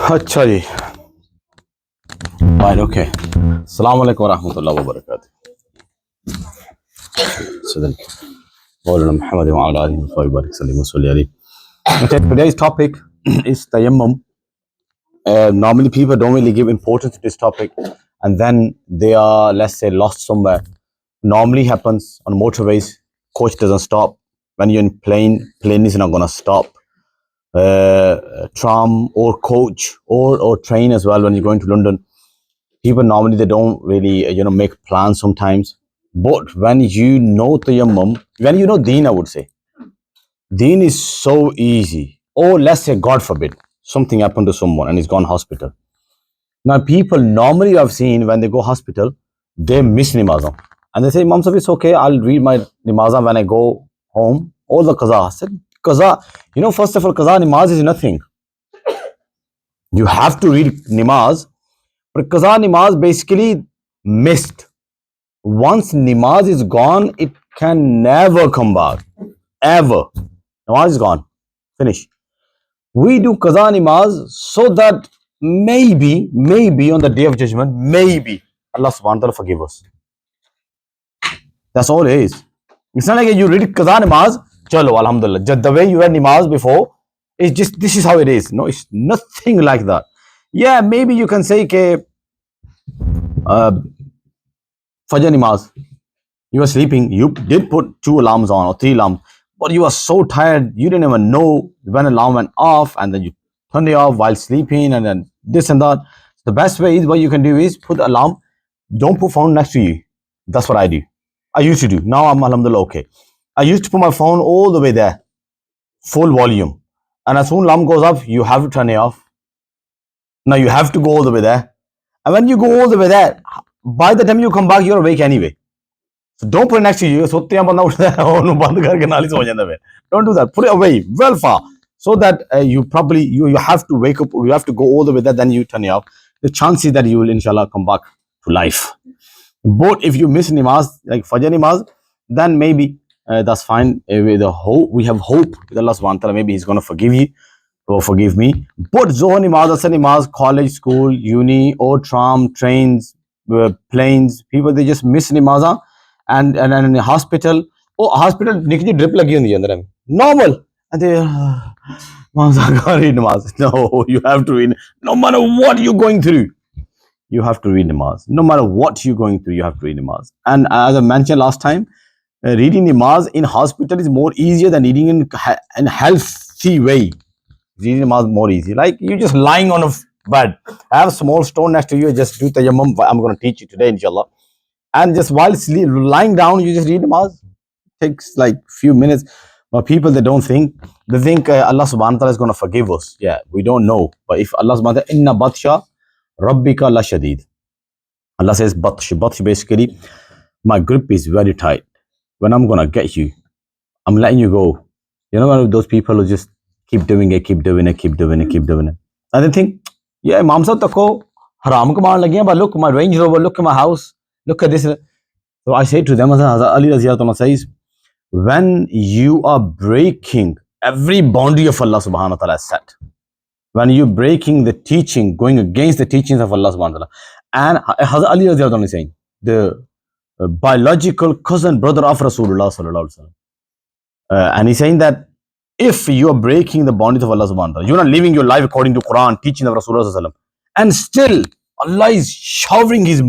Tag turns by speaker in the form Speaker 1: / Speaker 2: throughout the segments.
Speaker 1: अच्छा जी, fine, okay. Assalamu alaikum wa rahmatullahi wa barakatuh. Maulana Muhammad wa ala alihi wa sahbihi wa sallam wa salli alayhi. Okay, today's topic is tayammum. Normally, people don't really give importance to this topic, and then they are, let's say, lost somewhere. Normally happens on motorways. Coach doesn't stop. When you're in plane is not gonna stop. Tram or coach or train as well. When you're going to London, people normally they don't really make plans sometimes. But when you know tayammum, when you know deen, I would say deen is so easy. Or let's say, God forbid, something happened to someone and he's gone hospital. Now, people normally I've seen when they go hospital, they miss namazah. And they say, Imam Sahib, it's okay, I'll read my namazah when I go home. All the qaza. I said, qaza, first of all, qaza namaz is nothing. You have to read namaz, but qaza namaz basically missed. Once namaz is gone, it can never come back. Ever. Namaz is gone. Finish. We do qaza namaz so that maybe on the day of judgment, maybe Allah subhanahu wa ta'ala forgive us. That's all it is. It's not like you read qaza namaz, chalo, alhamdulillah. Just the way you read namaz before, it's just, this is how it is. No, it's nothing like that. Yeah, maybe you can say, ke, Fajr namaz, you were sleeping, you did put 2 alarms on or 3 alarms, but you were so tired, you didn't even know when alarm went off, and then you turned it off while sleeping, and then this and that. The best way is, what you can do is put the alarm, don't put phone next to you. That's what I do. I used to do. Now I'm alhamdulillah okay. I used to put my phone all the way there, full volume. And as soon as alarm goes off, you have to turn it off. Now you have to go all the way there. And when you go all the way there, by the time you come back, you're awake anyway. So don't put it next to you. Don't do that. Put it away, well far, so that you probably you have to wake up. You have to go all the way there. Then you turn it off. The chances that you will, inshallah, come back to life. But if you miss namaz, like Fajr namaz, then maybe that's fine. With the hope, we have hope with Allah subhanahu wa ta'ala. Maybe He's gonna forgive you or forgive me. But Zohar namaz, Asr namaz, college, school, uni, or tram, trains, planes, people, they just miss namazah. And in a hospital, hospital nikki drip lagi hundi hai andar, normal, and they read namaz. No, you have to read. No matter what you're going through, you have to read namaz. No matter what you're going through, you have to read namaz. And as I mentioned last time, reading namaz in hospital is more easier than reading in a healthy way. Reading namaz more easy. Like, you're just lying on a bed, have a small stone next to you, just do tayammum. I'm going to teach you today, inshallah. And just while lying down, you just read namaz. Takes like few minutes. But people, they think Allah subhanahu wa ta'ala is going to forgive us. Yeah, we don't know. But if Allah subhanahu wa ta'ala, inna batsha rabbika la shadid. Allah says batsh basically, my grip is very tight. When I'm going to get you, I'm letting you go. You know, those people who just keep doing it. And they think, yeah, Imam Sahib tako haram kamaan lagi, but look, my Range Rover, look at my house, look at this. So I say to them, Ali Raziyatullah says, when you are breaking every boundary of Allah subhanahu wa ta'ala set, when you're breaking the teaching, going against the teachings of Allah subhanahu wa ta'ala, and Hazrat Ali Raziyatullah is saying, the biological cousin brother of Rasulullah sallallahu alaihi wasallam, and he's saying that if you are breaking the boundaries of Allah subhanahu wa ta'ala, you're not living your life according to Quran, teaching of Rasulullah sallallahu alaihi wasallam, and still Allah is showering His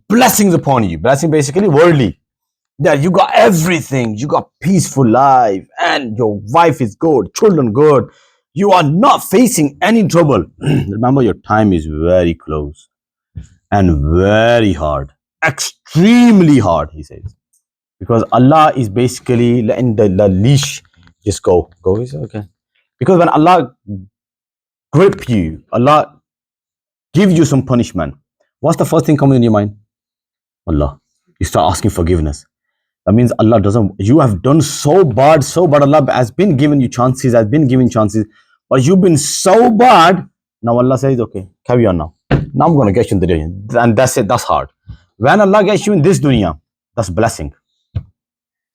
Speaker 1: blessings upon you. Blessing basically worldly. That you got everything, you got peaceful life, and your wife is good, children good. You are not facing any trouble. Remember, your time is very close and very hard, extremely hard, he says, because Allah is basically letting the leash just go. Is okay. Because when Allah grip you, Allah give you some punishment, what's the first thing coming in your mind? Allah. You start asking forgiveness. That means Allah doesn't, you have done so bad. Allah has been giving you chances, but you've been so bad. Now Allah says, okay, carry on now. Now I'm going to get you in the dunya. And that's it, that's hard. When Allah gets you in this dunya, that's blessing.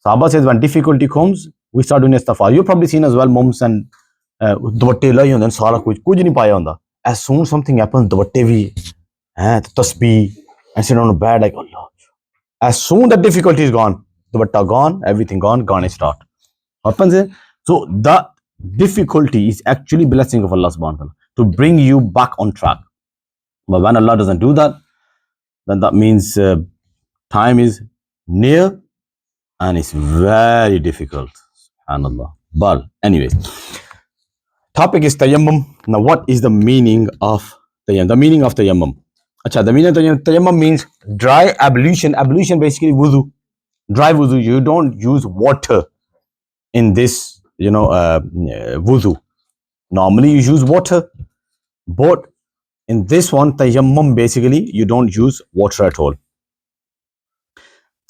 Speaker 1: Sahaba says, when difficulty comes, we start doing istighfar. You've probably seen as well, mums and ਦੁਪੱਟੇ ਲਾਏ ਹੁੰਦੇ ਨੇ ਸਾਰਾ ਕੁਝ ਨਹੀਂ ਪਾਇਆ ਹੁੰਦਾ as soon something happens ਦੁਪੱਟੇ ਵੀ ਹੈ ਤਸਬੀਹ and sit on a bed like Allah as soon the difficulty is gone dupatta gone everything gone is start happens is so the difficulty is actually blessing of Allah subhanahu wa ta'ala to bring you back on track but when Allah doesn't do that then that means time is near and it's very difficult subhanallah but anyways topic is tayammum now what is the meaning of tayammum the meaning of tayammum acha the meaning of tayammum means dry ablution basically wudu dry wudu you don't use water in this wudu normally you use water but in this one tayammum basically you don't use water at all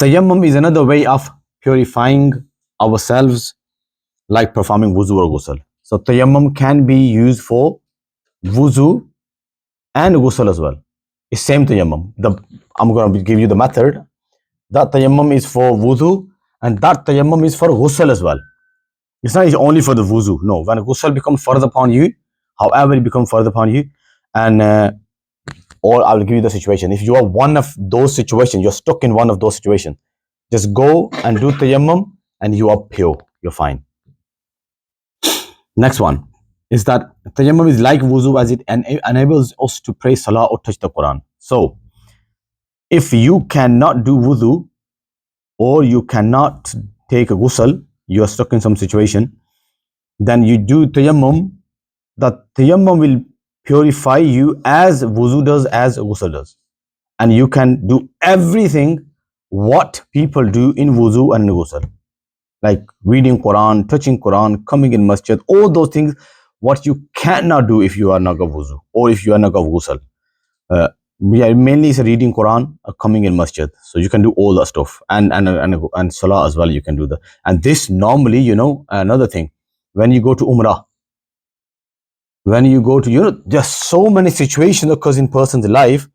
Speaker 1: tayammum is another way of purifying ourselves like performing wuzu or ghusl so tayammum can be used for wuzu and ghusl as well it's same tayammum I'm going to give you the method that tayammum is for wuzu and that tayammum is for ghusl as well it's not only for the wuzu no when ghusl becomes further upon you however it becomes further upon you and or I'll give you the situation if you are one of those situations you're stuck in one of those situations just go and do tayammum and you are pure you're fine next one is that tayammum is like wuzu as it enables us to pray salah or touch the Quran so if you cannot do wudu or you cannot take a ghusl you are stuck in some situation then you do tayammum the tayammum will purify you as wuzu does as ghusl does and you can do everything what people do in wuzu and in ghusl like reading Quran touching Quran coming in masjid all those things what you cannot do if you are not of wuzu or if you are not of ghusl mainly is reading Quran coming in masjid so you can do all that stuff and salah as well you can do that and this normally another thing when you go to umrah when you go to there's so many situations occurs in person's life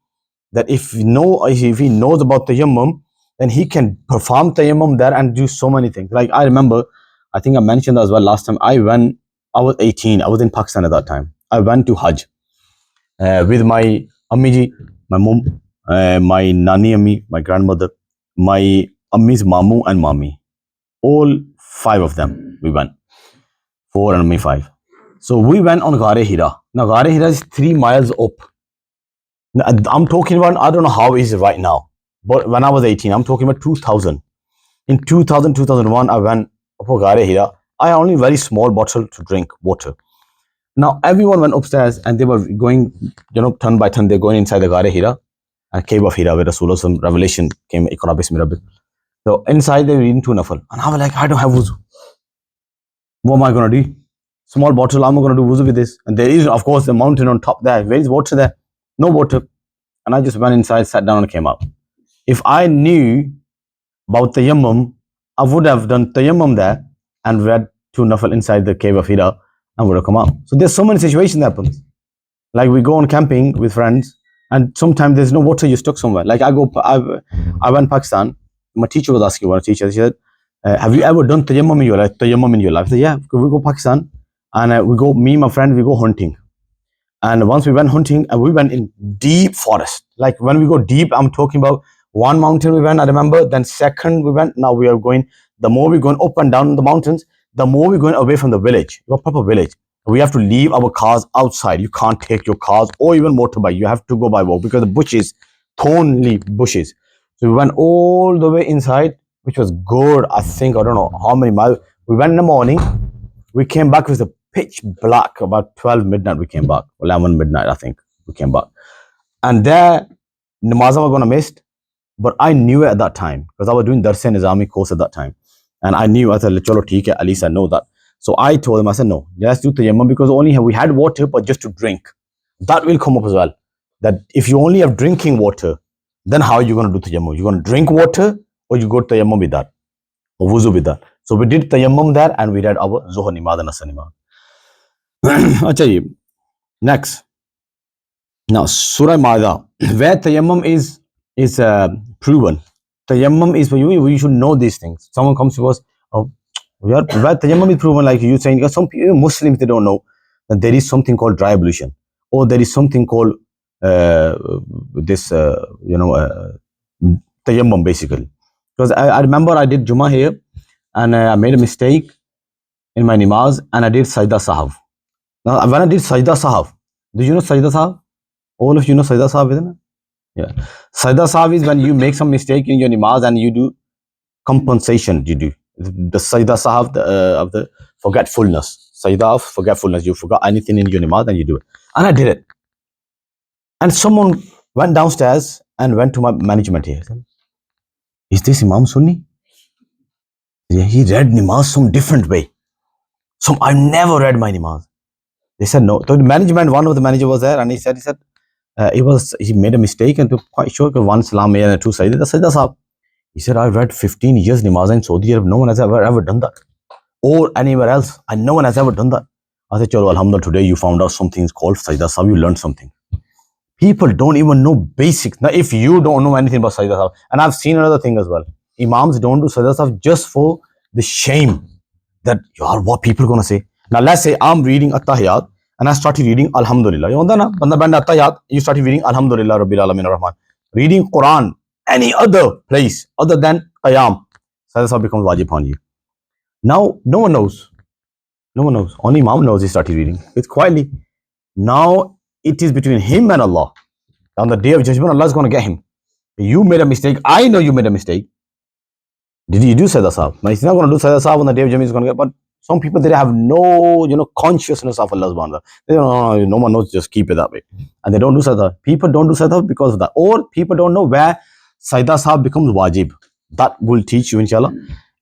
Speaker 1: that if he knows about tayammum then he can perform tayammum there and do so many things like I remember I think I mentioned that as well last time I was 18 I was in Pakistan at that time I went to Hajj with my ammi ji my mom my nani ammi my grandmother my ammi's mamu and mami all five of them we went 4 and me 5 so we went on Ghare Hira now Ghare Hira is 3 miles up now, I'm talking about I don't know how it is right now but when I was 18 I'm talking about 2000 in 2001 I went up Ghare Hira I had only very small bottle to drink water now everyone went upstairs and they were going turn by turn they're going inside the Ghare Hira and cave of Hira where Rasulullah some revelation came Iqra bismi rabbik so inside they were reading 2 nafal and I was like I don't have wuzu what am I going to do small bottle I'm going to do wuzu with this and there is of course the mountain on top there where is water there no water and I just went inside sat down and came out if I knew about tayammum I would have done tayammum there and read 2 nafal inside the cave of Hira and would have come out so there's so many situations that happens like we go on camping with friends and sometimes there's no water you're stuck somewhere like I went Pakistan my teacher was asking one teacher she said have you ever done tayammum in your life I said yeah we go Pakistan and we go me and my friend we go hunting and once we went hunting and we went in deep forest like when we go deep I'm talking about one mountain we went I remember then second we went now we are going the more we're going up and down the mountains the more we're going away from the village your proper village we have to leave our cars outside you can't take your cars or even motorbike you have to go by walk because the bushes thorny bushes so we went all the way inside which was good I think I don't know how many miles we went in the morning we came back with a pitch black about 12 midnight we came back 11 midnight I think we came back and there namaz were gonna miss but I knew it at that time because I was doing Darse Nizami course at that time and I knew I said chalo theek hai at least I know that so I told him I said no let's do tayammum because only we had water but just to drink that will come up as well that if you only have drinking water then how are you going to do tayammum you're going to drink water or you go to tayammum with that or wuzu with that so we did tayammum there and we read our zuhr namaz and asr namaz Acha ji. Next. Now, Surah Maida, where tayammum is proven. Tayammum is for you. You should know these things. Someone comes to us, oh, Where tayammum is proven, like you saying, some people, Muslims, they don't know that there is something called dry ablution, or there is something called uh, this, tayammum basically. Because I remember I did Jummah here, and I made a mistake in my namaz, and I did Sajda Sahab. Now, when I did Sajda Sahab, do you know Sajda Sahab? All of you know Sajda Sahab, isn't it? Yeah. Sajda Sahab is when you make some mistake in your namaz and you do compensation. You do the Sajda Sahab of the forgetfulness. Sajda of forgetfulness. You forgot anything in your namaz and you do it. And I did it. And someone went downstairs and went to my management here. Is this Imam Sunni? Yeah, he read namaz some different way. Some I never read my namaz. They said no. So the management, one of the manager was there, and he said, he made a mistake, and quite sure one salam and two sajda. The sajda sahab. He said, I read 15 years namaz in Saudi Arab. No one has ever done that, or anywhere else, and no one has ever done that. I said, Chalo, alhamdulillah, today you found out something called sajda sahab. You learned something. People don't even know basics. Now, if you don't know anything about sajda sahab, and I've seen another thing as well. Imams don't do sajda sahab just for the shame that, yaar, what people are going to say. Now, let's say I'm reading At-Tahiyat and I started reading Alhamdulillah. You know, banda banda At-Tahiyat, you started reading Alhamdulillah Rabbil Alamin Ar-Rahman. Reading Quran, any other place other than Qiyam, Sajda becomes wajib on you. Now, no one knows. No one knows. Only Imam knows he started reading. It's quietly. Now, it is between him and Allah. On the day of judgment, Allah is going to get him. You made a mistake. I know you made a mistake. Did you do Sajda Sahab? Now, he's not going to do Sajda Sahab on the day of judgment. He's going to get, but some people, they have no, consciousness of Allah's banda. They don't know, no one knows, just keep it that way. And they don't do sajda. People don't do sajda because of that. Or people don't know where sajda sahab becomes wajib. That will teach you, inshallah,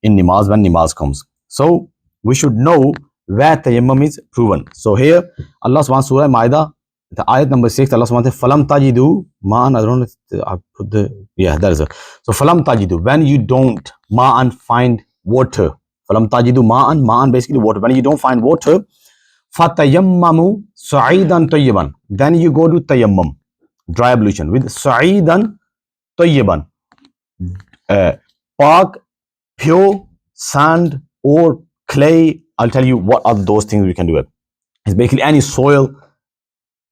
Speaker 1: in namaz when namaz comes. So, we should know where tayammum is proven. So, here, Allah subhanahu Surah Ma'idah, the ayat number 6, Allah subhanahu Falam tajidu ma'an, I don't know, I put the, yeah, that is it. So, Falam tajidu, when you don't ma'an find water, Falam tajidu ma'an basically water. When you don't find water, fatayammamu sa'idan tayyiban. Then you go to tayammum, dry ablution with sa'idan tayyiban. Park, pure sand or clay. I'll tell you what are those things we can do it. It's basically any soil.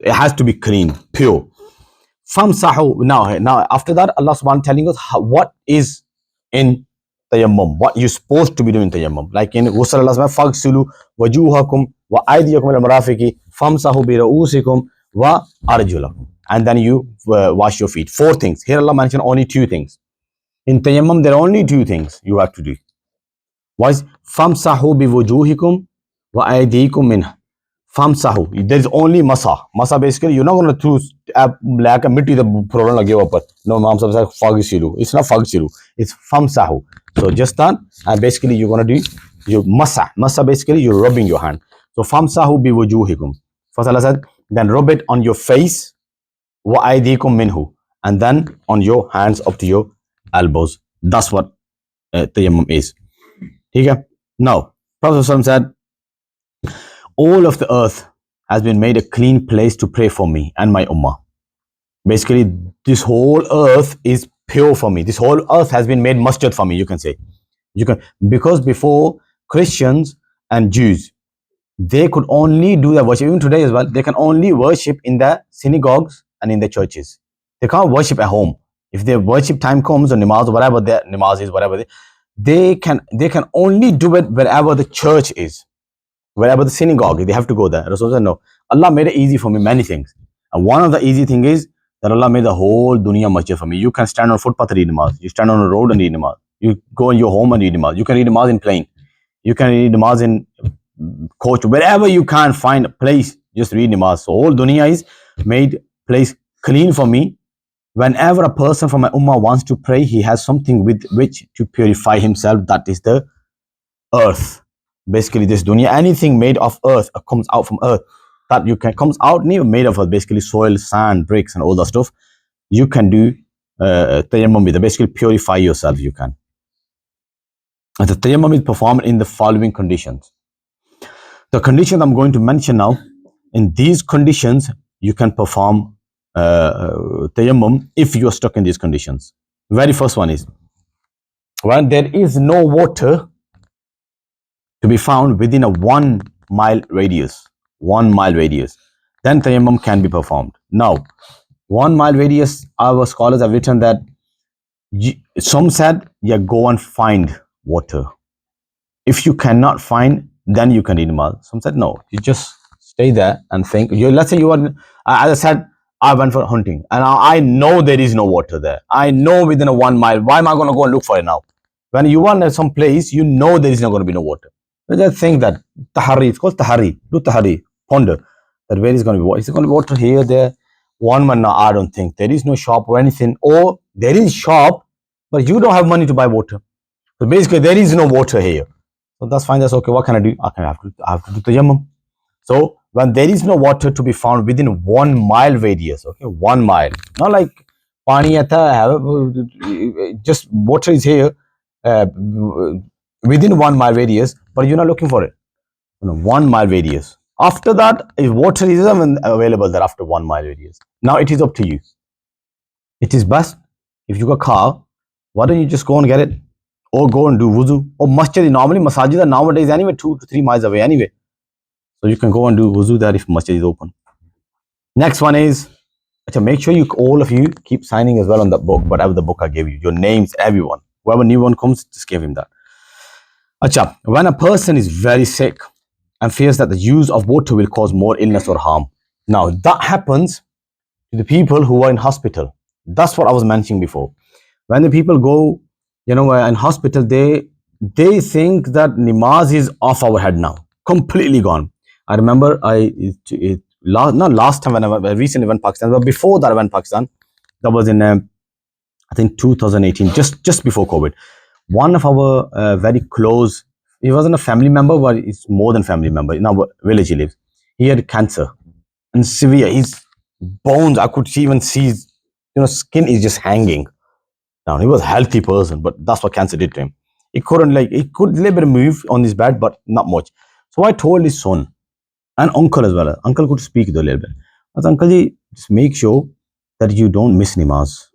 Speaker 1: It has to be clean, pure. Famsahu. Now after that, Allah subhanahu telling us what is in tayammum, what you're supposed to be doing tayammum. Like in ghusl, Allah subhanahu faghsilu wajuhakum wa aydiyakum ila marafiqi famsahu bi ra'usikum wa arjulakum. And then you wash your feet. 4 things. Here Allah mentioned only 2 things. In tayammum, there are only 2 things you have to do. Was famsahu bi wujuhikum wa aydikum minha. Famsahu. There is only masa. Masa basically, you're not going to choose like a mitti the problem lage upar. No, Imam Sahib said faghsilu. It's not faghsilu. It's famsahu. So just that, and basically you're going to do your masa. Masa basically you're rubbing your hand. So famsahu bi wujuhikum. First Allah said, then rub it on your face, wa aydikum minhu, and then on your hands up to your elbows. That's what tayammum is. Okay? Now, Prophet said, all of the earth has been made a clean place to pray for me and my ummah. Basically, this whole earth is pure for me. This whole earth has been made masjid for me, you can say. Because before, Christians and Jews, they could only do their worship, even today as well, they can only worship in the synagogues and in the churches. They can't worship at home. If their worship time comes, or namaz, or whatever their namaz is, whatever, they can only do it wherever the church is. Wherever the synagogue is, they have to go there. Rasul said, no. Allah made it easy for me, many things. And one of the easy thing is that Allah made the whole dunya masjid for me. You can stand on footpath and read namaz. You stand on a road and read namaz. You go in your home and read namaz. You can read namaz in plane. You can read namaz in coach. Wherever you can find a place, just read namaz. So whole dunya is made place clean for me. Whenever a person from my ummah wants to pray, he has something with which to purify himself. That is the earth. Basically, this dunya, anything made of earth comes out from earth. That you can comes out made of basically soil, sand, bricks, and all that stuff. You can do tayammum with it. Basically, purify yourself. You can. And the tayammum is performed in the following conditions. The conditions I'm going to mention now. In these conditions, you can perform tayammum if you are stuck in these conditions. Very first one is when there is no water to be found within a 1 mile radius, 1 mile radius, then tayammum can be performed. Now, 1 mile radius, our scholars have written that some said, yeah, go and find water. If you cannot find, then you can eat namaz. Some said, no, you just stay there and think. Let's say you are, as I said, I went for hunting and I know there is no water there. I know within a 1 mile. Why am I going to go and look for it now? When you are at some place, you know there is not going to be no water. But just think that tahari, it's called tahari. Do tahari, ponder that where is going to be water. Is it going to be water here, there? 1 mile, no, I don't think. There is no shop or anything. Or there is shop, but you don't have money to buy water. So basically, there is no water here. So that's fine. That's okay. What can I do? I have to do tayammum. So when there is no water to be found within 1 mile radius, okay, 1 mile, not like pani just water is here uh, within 1 mile radius, but you're not looking for it. 1 mile radius. After that, if water is available there after 1 mile radius. Now it is up to you. It is best if you got a car, why don't you just go and get it? Or go and do wuzu. Or masjid, normally masajid are nowadays anyway 2 to 3 miles away anyway. So you can go and do wuzu there if masjid is open. Next one is, make sure all of you keep signing as well on that book, whatever the book I gave you, your names, everyone. Whoever new one comes, just give him that. When a person is very sick and fears that the use of water will cause more illness or harm. Now that happens to the people who are in hospital. That's what I was mentioning before. When the people go, in hospital, they think that namaz is off our head now, completely gone. I remember not last time when I recently went to Pakistan, but before that I went to Pakistan. That was in I think 2018, just before COVID. One of our very close, he wasn't a family member, but it's more than family member. In our village he lives. He had cancer and severe. His bones, I could even see his, skin is just hanging down. He was a healthy person, but that's what cancer did to him. He could a little bit move on his bed, but not much. So I told his son and uncle as well. Uncle could speak a little bit. I said, Uncle ji, just make sure that you don't miss namaz.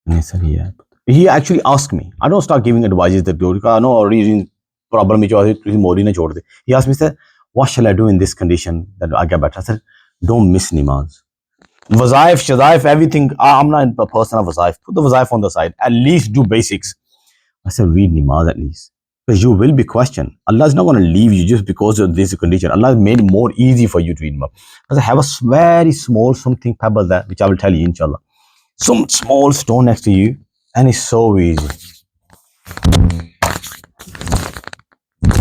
Speaker 1: And he said, yeah. He actually asked me. I don't start giving advices that go, because I know reason problem. He asked me, said, what shall I do in this condition that I get better? I said, don't miss namaz. Wazaif, shazaif, everything. I'm not a person of wazaif. Put the wazaif on the side. At least do basics. I said, read namaz at least. Because you will be questioned. Allah is not going to leave you just because of this condition. Allah has made it more easy for you to read namaz. I have a very small something pebble there, which I will tell you, inshallah. Some small stone next to you, and it's so easy.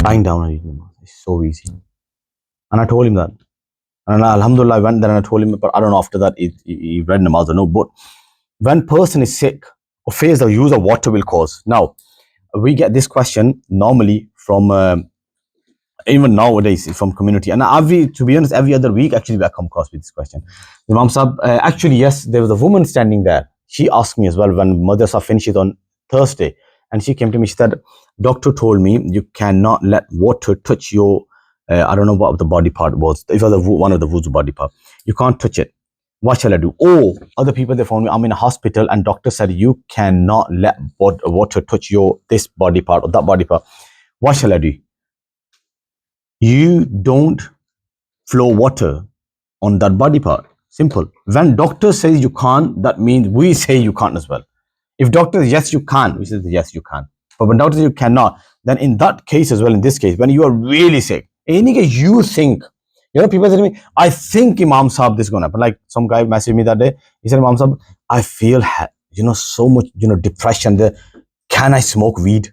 Speaker 1: Lying down and reading namaz. It's so easy. And I told him that. And alhamdulillah, I went there and I told him, but I don't know after that he read namaz or no. But when person is sick or fears the use of water will cause. Now, we get this question normally from even nowadays from community. And to be honest, every other week actually I come across with this question. Imam Sahib, actually, yes, there was a woman standing there. She asked me as well when Madrasa finishes on Thursday. And she came to me, she said, doctor told me you cannot let water touch your I don't know what the body part was. If it was one of the wuzu body part, you can't touch it. What shall I do? Oh, other people, they found me, I'm in a hospital and doctor said you cannot let water touch this body part or that body part. What shall I do? You don't flow water on that body part. Simple. When doctor says you can't, that means we say you can't as well. If doctor says yes you can, we say yes you can. But when doctor says you cannot, then in that case as well, in this case, when you are really sick, any case you think, people say to me, I think Imam Sahib this is going to happen. Like some guy messaged me that day. He said, Imam Sahib, I feel, so much, depression there. Can I smoke weed?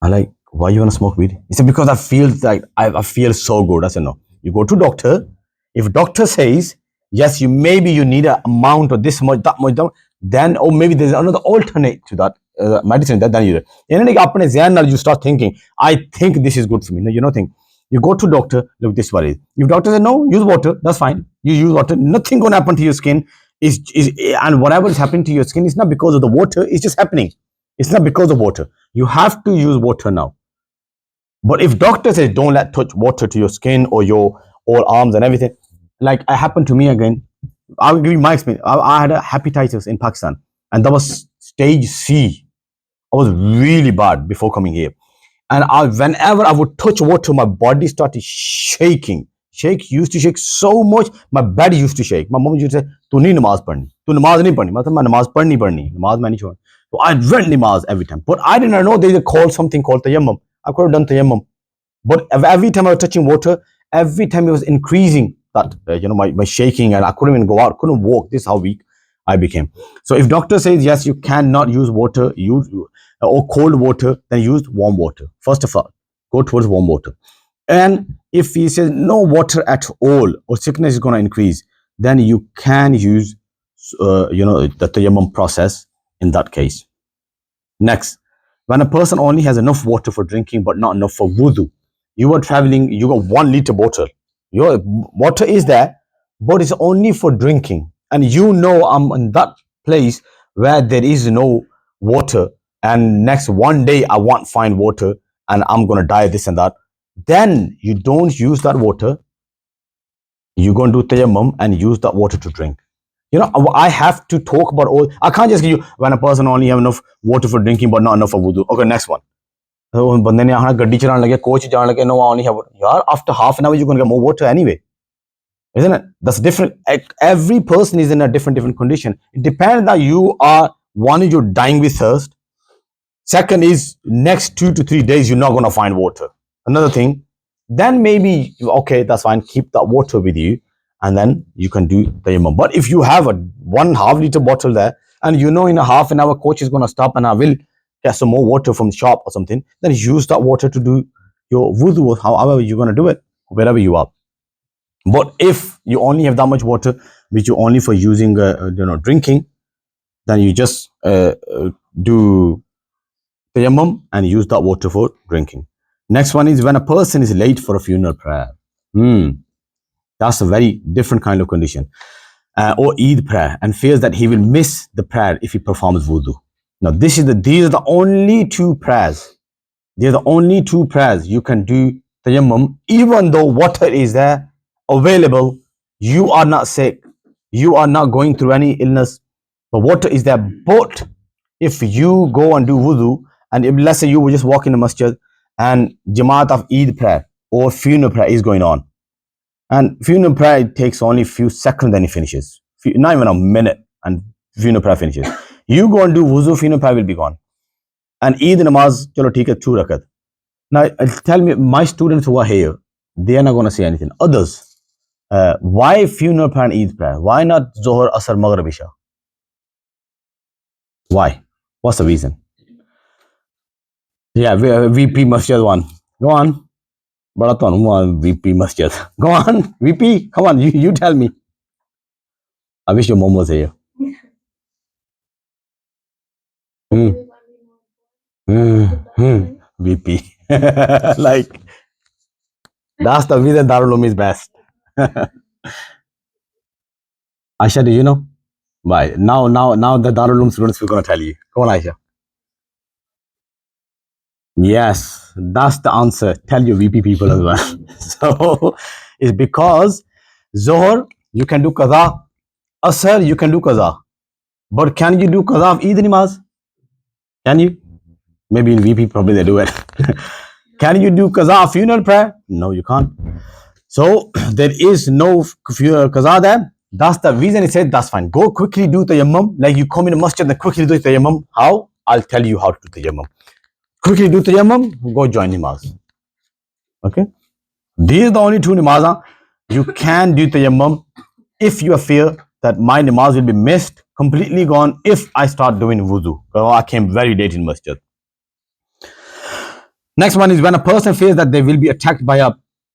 Speaker 1: I'm like, why you want to smoke weed? He said, because I feel like I feel so good. I said, no. You go to doctor. If doctor says, yes, maybe you need an amount of this much, that much, then, or maybe there's another alternate to that medicine that then you start thinking, I think this is good for me. No, you don't think. You go to doctor, look, this is what it is. If doctor says no, use water, that's fine. You use water, nothing gonna happen to your skin. And whatever is happening to your skin is not because of the water, it's just happening. It's not because of water. You have to use water now. But if doctor says don't let touch water to your skin or your all arms and everything, like it happened to me again. I will give you my experience. I had a hepatitis in Pakistan, and that was stage C. I was really bad before coming here. And whenever I would touch water, my body started shaking. Used to shake so much. My bed used to shake. My mom used to say, "Tu nahi namaz padni. Tu namaz nahi padni." मतलब मैं namaz पढ़नी namaz मैं नहीं छोड़. So I read namaz every time, but I did not know there is a call something called tayammum. I could have done tayammum, but every time I was touching water, every time it was increasing that my shaking, and I couldn't even go out, couldn't walk. This is how weak I became. So if doctor says yes, you cannot use water, use or cold water, then use warm water. First of all, go towards warm water. And if he says no water at all, or sickness is going to increase, then you can use the tayammum process in that case. Next, when a person only has enough water for drinking but not enough for wudu, you are traveling, you got 1 liter bottle. Your water is there, but it's only for drinking. And I'm in that place where there is no water, and next one day I want find water and I'm gonna die, this and that. Then you don't use that water. You're gonna do tayammum and use that water to drink. I have to talk about all. I can't just give you when a person only have enough water for drinking but not enough for wudu. Okay, next one. बंदे ने आना गड्डी चलाने लगे, coach जाने लगे, no, I only have water. यार, after half an hour you're gonna get more water anyway, isn't it? That's different. Every person is in a different condition. It depends that you are, one is you're dying with thirst. Second is next 2 to 3 days you're not gonna find water. Another thing, then maybe okay, that's fine. Keep that water with you, and then you can do tayammum. But if you have a 1.5 liter bottle there, and in a half an hour coach is gonna stop, and I will get some more water from the shop or something, then use that water to do your wudu, however you're gonna do it, wherever you are. But if you only have that much water, which you only for using, drinking, then you just do tayammum and use that water for drinking. Next one is when a person is late for a funeral prayer. That's a very different kind of condition. Or Eid prayer, and fears that he will miss the prayer if he performs wudu. Now, these are the only two prayers. They're the only two prayers you can do tayammum, even though water is there available. You are not sick. You are not going through any illness, but water is there. But if you go and do wudu, and if, let's say you were just walking the masjid and Jamaat of Eid prayer or funeral prayer is going on, and funeral prayer takes only a few seconds, then it finishes. Not even a minute, and funeral prayer finishes. You go and do wuzu, funeral prayer will be gone. And Eid namaz, chalo theek hai, 2 rakat. Now, tell me, my students who are here, they are not going to say anything. Others, why funeral prayer and Eid prayer? Why not Zohar, Asr, Maghrib, Isha? Why? What's the reason? Yeah, VP Masjid one. Go on. Baraton, VP Masjid. Go on, VP. Come on, you tell me. I wish your mom was here. VP. Like, that's the reason Darul Uloom is best. Aisha, do you know? Why? Now the Darul Uloom students, we're going to tell you. Come on, Aisha. Yes, that's the answer. Tell your VP people as well. So, it's because Zohar, you can do Qaza. Asr, you can do Qaza. But can you do Qaza of Eid namaz? Can you? Maybe in VP, probably they do it. Can you do Qaza of funeral prayer? No, you can't. So, there is no Qaza there. That's the reason he said, that's fine. Go quickly do tayammum. Like you come in the masjid and quickly do tayammum. How? I'll tell you how to do tayammum. Quickly do tayammum, go join namaz. Okay? These are the only two namazah you can do tayammum if you fear that my namaz will be missed, completely gone, if I start doing wudu. I came very late in masjid. Next one is when a person fears that they will be attacked by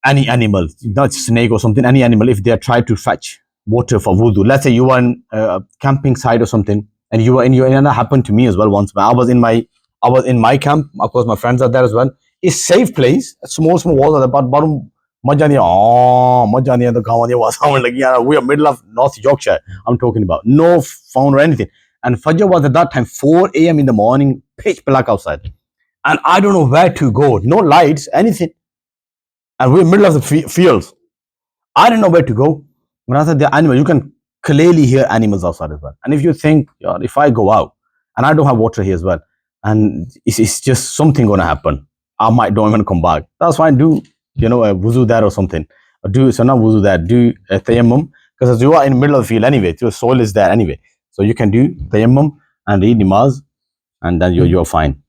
Speaker 1: any animal, not snake or something, any animal, if they try to fetch water for wudu. Let's say you are in a camping site or something, and you are in your, and that happened to me as well once. I was in my camp. Of course, my friends are there as well. It's safe place. Small walls are there, but bottom. We are middle of North Yorkshire. I'm talking about no phone or anything. And Fajr was at that time 4 a.m. in the morning, pitch black outside, and I don't know where to go. No lights, anything, and we're in the middle of the fields. I don't know where to go. When I said the animal, you can clearly hear animals outside as well. And if you think, if I go out and I don't have water here as well, and it's just something going to happen, I might don't even come back. That's fine. Do a wuzu there or something. Or do so not wuzu there. Do a tayammum because you are in the middle of the field anyway. Your soil is there anyway, so you can do tayammum and read namaz, and then you're fine.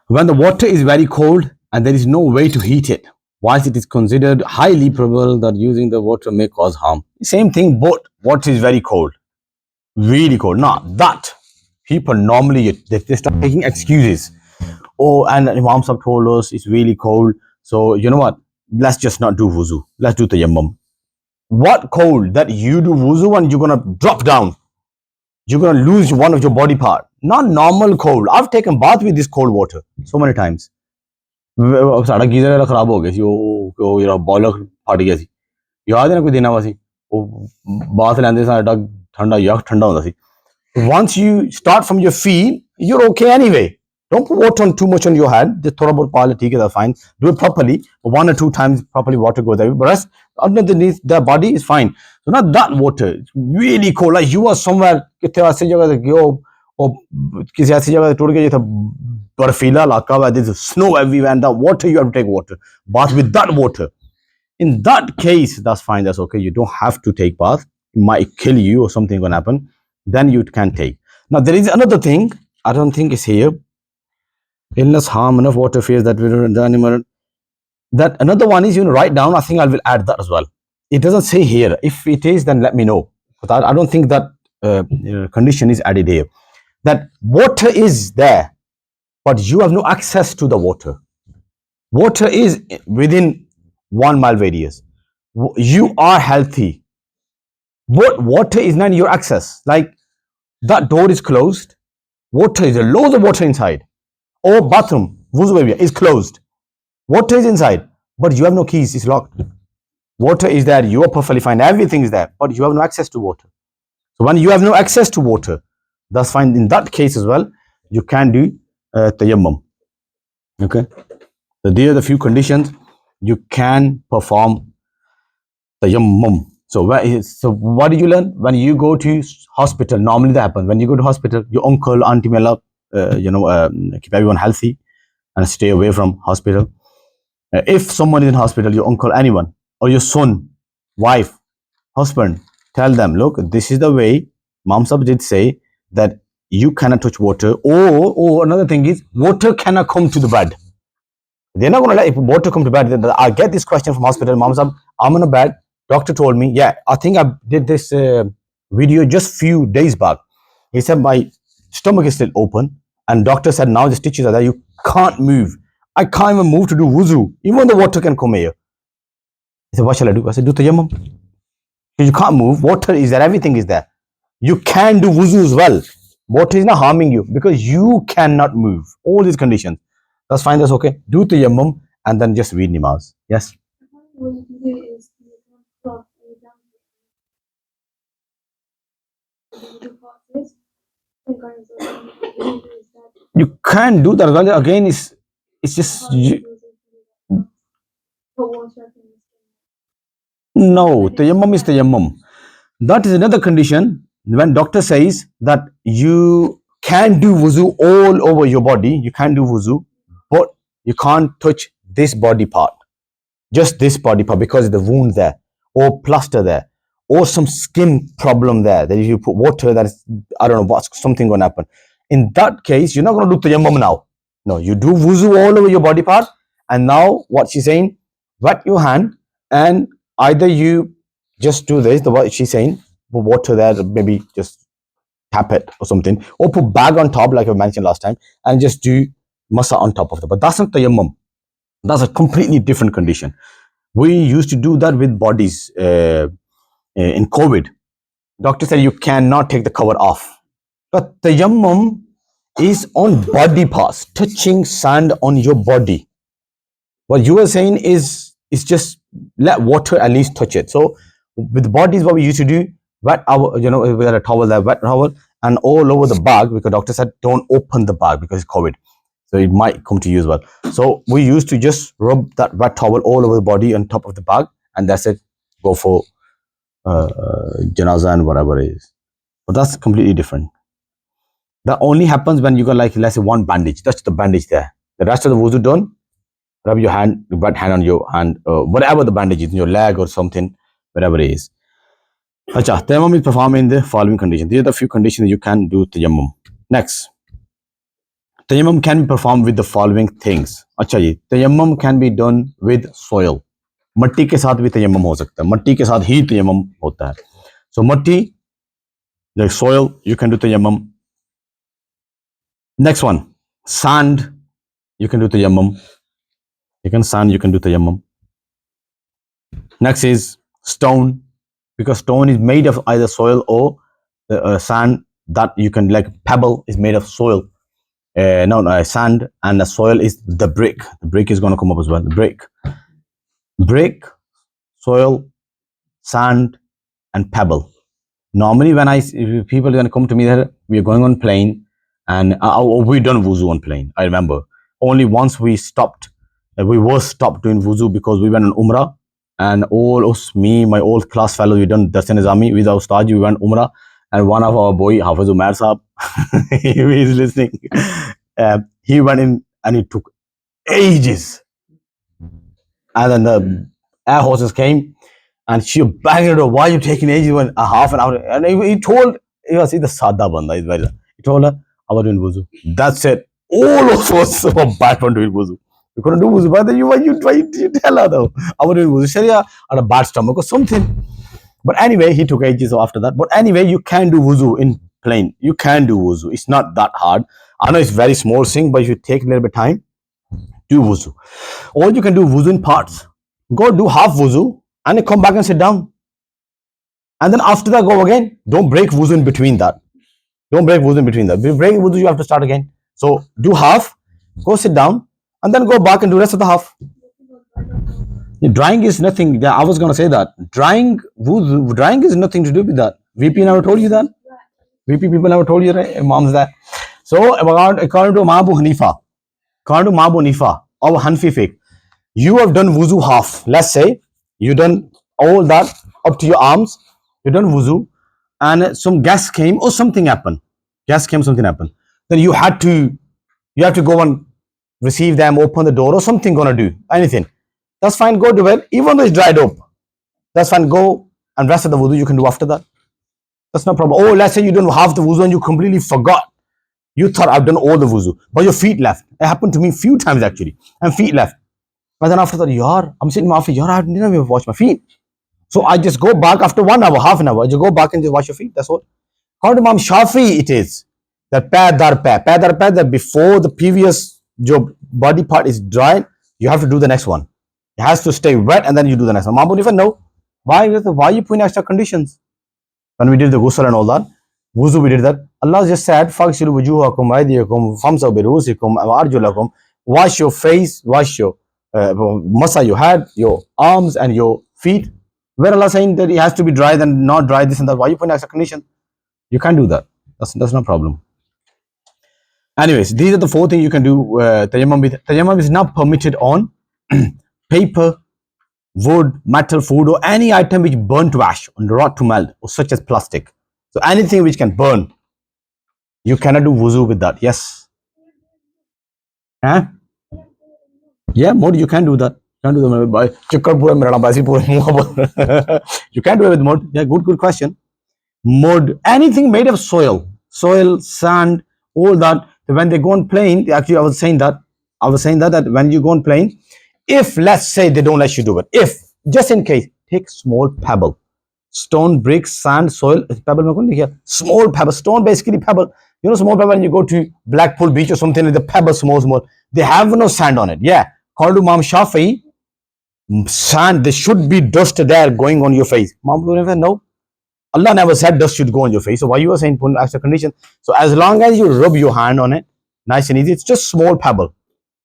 Speaker 1: When the water is very cold and there is no way to heat it, whilst it is considered highly probable that using the water may cause harm. Same thing, but water is very cold, really cold. Now that people normally they start taking excuses. Oh, and Imam Sahib told us it's really cold. So you know what? Let's just not do wuzu. Let's do tayammum. What cold that you do wuzu and you're gonna drop down? You're gonna lose one of your body part. Not normal cold. I've taken bath with this cold water so many times. ਸਾਡਾ geyser ਜਿਹੜਾ ਖਰਾਬ ਹੋ ਗਿਆ ਸੀ ਉਹ ਜਿਹੜਾ boiler ਫਟ ਗਿਆ ਸੀ ਯਾਦ ਹੈ ਨਾ ਕੋਈ ਦਿਨਾਂ ਵਾ ਸੀ ਉਹ ਬਾਥ ਲੈਂਦੇ ਸਾਡਾ ਠੰਡਾ ਯਕ ਠੰਡਾ ਹੁੰਦਾ ਸੀ once you start from your feet you're okay anyway. Don't put water on too much on your head. Just thoda bahut pal theek hai, that's fine. Do it properly. One or two times properly water goes there. But rest underneath the body is fine. So not that water. It's really cold. Like you are somewhere कितने ऐसी जगह से गयो और किसी ऐसी जगह से टूट गए जिधर बर्फीला इलाका है. There's snow everywhere and that water you have to take water. Bath with that water. In that case, that's fine. That's okay. You don't have to take bath. It might kill you or something gonna happen. Then you can take. Now there is another thing. I don't think it's here. Illness, harm, enough water fears that we don't the animal. That another one is write down. I think I will add that as well. It doesn't say here. If it is, then let me know. But I don't think that condition is added here. That water is there, but you have no access to the water. Water is within 1 mile radius. You are healthy. What water is not your access. Like that door is closed. Water is a loads of water inside. Or bathroom, wuzu area is closed. Water is inside, but you have no keys. It's locked. Water is there. You are perfectly fine. Everything is there, but you have no access to water. So when you have no access to water, that's fine. In that case as well, you can do tayammum. Okay. So there are the few conditions you can perform tayammum. So what do you learn when you go to hospital? Normally that happens when you go to hospital. Your uncle, auntie, may love, keep everyone healthy and stay away from hospital. If someone is in hospital, your uncle, anyone, or your son, wife, husband, tell them, look, this is the way. Mom Sahib did say that you cannot touch water. Or another thing is water cannot come to the bed. They're not going to let water come to bed. I get this question from hospital. Mom Sahib, I'm on a bed. Doctor told me, yeah, I think I did this video just few days back. He said my stomach is still open, and doctor said now the stitches are there. You can't move. I can't even move to do wuzu. Even the water can come here. He said, what shall I do? I said, do tayammum. You can't move. Water is there. Everything is there. You can do wuzu as well. Water is not harming you because you cannot move. All these conditions. That's fine. That's okay. Do tayammum and then just read namaz. Yes. You can do that again. It's just no. Tayammum is tayammum. That is another condition. When doctor says that you can do wuzu all over your body, you can do wuzu, but you can't touch this body part, just this body part, because the wound there, or plaster there, or some skin problem there. That if you put water, that is, I don't know what's something going to happen. In that case, you're not going to do tayammum now. No, you do wuzu all over your body part, and now what she's saying, wet your hand, and either you just do this, the what she's saying, put water there, maybe just tap it or something, or put bag on top, like I mentioned last time, and just do masa on top of it. But that's not tayammum. That's a completely different condition. We used to do that with bodies in COVID. Doctor said you cannot take the cover off. But tayammum is on body parts, touching sand on your body. What you are saying is just let water at least touch it. So with bodies, what we used to do, wet our, we had a towel there, wet towel, and all over the bag, because doctor said don't open the bag because it's COVID. So it might come to you as well. So we used to just rub that wet towel all over the body on top of the bag, and that's it. Go for janazah and whatever it is. But that's completely different. That only happens when you got like let's say one bandage. That's the bandage there. The rest of the wuzu done. Rub your hand, right hand on your hand, whatever the bandage is in your leg or something, whatever it is. Acha, tayammum is performed in the following conditions. These are the few conditions you can do tayammum. Next, tayammum can be performed with the following things. अच्छा जी, tayammum can be done with soil. मट्टी के साथ भी तयम्मम हो सकता है, मट्टी के साथ ही तयम्मम होता है. So मट्टी, like soil, you can do tayammum. Next one, sand, you can do tayammum. You can sand, you can do tayammum. Next is stone, because stone is made of either soil or sand that you can like pebble is made of soil. No, sand, and the soil is the brick. The brick is going to come up as well. The brick, soil, sand, and pebble. Normally, when if people are going to come to me that we are going on plane, and we done wuzu on plane. I remember only once we stopped. We were stopped doing wuzu because we went on umrah, and all us, me, my old class fellows, we done Darsan Nizami with our Ustad. We went umrah, and one of our boy Hafiz Umar Saab, he is listening. He went in and it took ages, and then the air horses came and she banged it over. Why are you taking ages? When a half an hour, and he told, he was the Sada banda. He told her, I was doing wuzu. That's it. All of us were bad on doing wuzu. You couldn't do wuzu, but then you tell her though, I was doing wuzu. Sharia had a bad stomach or something. But anyway, he took ages after that. But anyway, you can do wuzu in plane. You can do wuzu. It's not that hard. I know it's very small thing, but if you take a little bit of time, do wuzu. Or you can do wuzu in parts. Go do half wuzu and then come back and sit down. And then after that, go again. Don't break wuzu in between that. Don't break wuzu in between that. If you break wuzu, you have to start again. So do half, go sit down, and then go back and do rest of the half. Drying is nothing. I was going to say that. Drying wuzu, drying is nothing to do with that. VP never told you that. VP people never told you, right? Imams that. So according to Mabu Hanifa, our Hanfi fiqh, you have done wuzu half. Let's say you done all that up to your arms. You done wuzu, and some gas came or something happened. Gas came, something happened. Then you have to go and receive them, open the door or something. Gonna do anything. That's fine. Go do it, even though it's dried up. That's fine. Go and rest of the wuzu you can do after that. That's no problem. Oh, let's say you done half the wuzu and you completely forgot. You thought I've done all the wuzu, but your feet left. It happened to me a few times actually, and feet left. And then after that, yar, I'm sitting after yar, I didn't even wash my feet. So I just go back after 1 hour, half an hour. I just go back and just wash your feet. That's all. According to Imam Shafi, it is that that before the previous your body part is dry, you have to do the next one. It has to stay wet and then you do the next one. Imam Hanifa, no. Why are you putting extra conditions? When we did the ghusl and all that, wuzu, we did that. Allah just said, "Faghsilu wujuhakum, aydiyakum, famsahu bi ru'usikum, wa arjulakum." Wash your face, wash your masa your head, your arms, and your feet. Where Allah saying that it has to be dry, then not dry, this and that. Why are you putting extra condition? You can't do that. That's no problem. Anyways, these are the 4 things you can do tayammum with. Tayammum is not permitted on paper, wood, metal, food, or any item which burn to ash, or rot to melt, or such as plastic. So anything which can burn, you cannot do wuzu with that. Yes. Huh? Yeah, mud, you can do that. You can do that. You can do it with mud. Yeah, good question. Mud, anything made of soil, sand, all that. When they go on plane, actually, I was saying that that when you go on plane, if let's say they don't let you do it, if just in case, take small pebble, stone, bricks, sand, soil, pebble, small pebble, stone, basically pebble. You know, small pebble when you go to Blackpool Beach or something, like the pebble, small. They have no sand on it. Yeah, according to Imam Shafi, sand, there should be dust there going on your face. Imam Hanifa, no. Allah never said dust should go on your face. So why you are saying put extra condition? So as long as you rub your hand on it, nice and easy, it's just small pebble.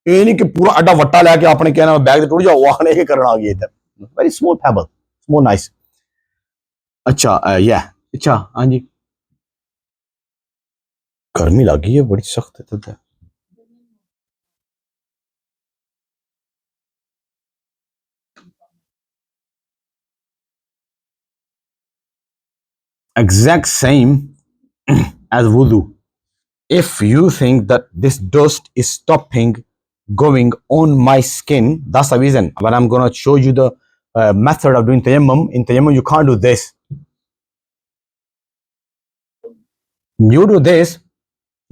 Speaker 1: ये नहीं कि पूरा अड्डा वट्टा लेके आपने कहना bag से टूट जाओ वाहने के करना आ गया इधर. Very small pebble, small nice. अच्छा yeah, अच्छा हाँ जी. गर्मी लगी है बड़ी सख्त है तो. Exact same as wudu. If you think that this dust is stopping going on my skin, that's the reason. When I'm gonna show you the method of doing tayammum, in tayammum you can't do this. You do this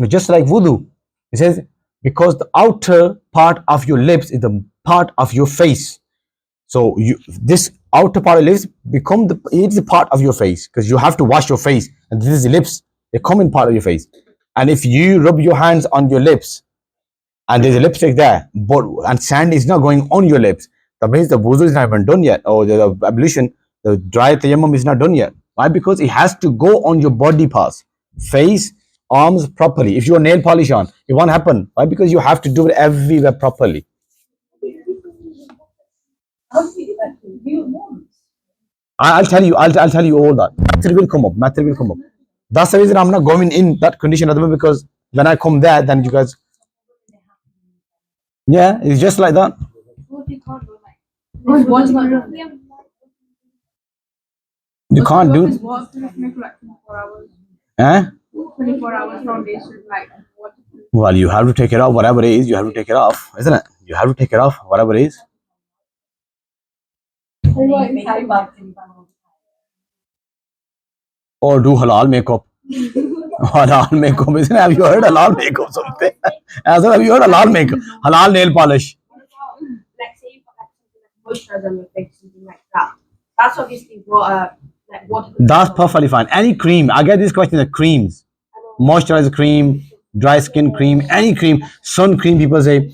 Speaker 1: just like wudu. It says because the outer part of your lips is the part of your face. So you this outer part of lips become it's the part of your face because you have to wash your face, and this is the lips, the common part of your face. And if you rub your hands on your lips and there's a lipstick there, but and sand is not going on your lips, that means the wuzu is not even done yet, or the ablution, the dry tayammum is not done yet. Why? Because it has to go on your body parts, face, arms properly. If you have nail polish on, it won't happen. Why? Because you have to do it everywhere properly. I'll tell you. I'll tell you all that. Matter will come up. Matter will come up. That's the reason I'm not going in that condition at the moment, because when I come there, then you guys, yeah, it's just like that. You can't do. Eh? 24 hours foundation, like what? Well, you have to take it off, whatever it is. You have to take it off, isn't it? You have to take it off, whatever it is. Or do halal makeup. Halal makeup, isn't it? Have you heard halal makeup? Something. Have you heard halal makeup? Halal nail polish. Like say you got like moisturizer on your face, something like that. That's obviously what like water. That's perfectly fine. Any cream. I get these questions. Creams, moisturizer cream, dry skin cream, any cream, sun cream. People say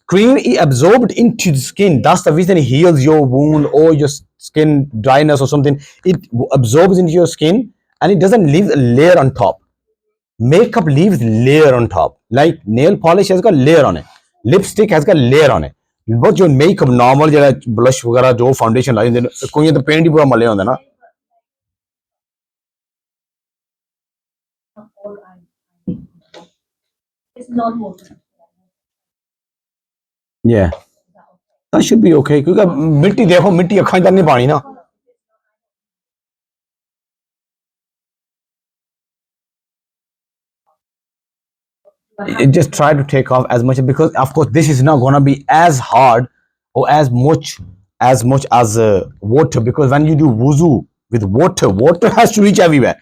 Speaker 1: cream is absorbed into the skin. That's the reason it heals your wound or your skin dryness or something. It absorbs into your skin and it doesn't leave a layer on top. Makeup leaves layer on top. Like nail polish has got layer on it. Lipstick has got layer on it. But your makeup normal blush वगैरह जो foundation लाई देने कोई तो paint ही पूरा मले होंगे ना. Yeah. That should be okay. क्योंकि मिट्टी देखो मिट्टी अखां इधर नहीं पानी ना. Just try to take off as much, because of course this is not gonna be as hard or as much as water, because when you do wuzu with water has to reach everywhere.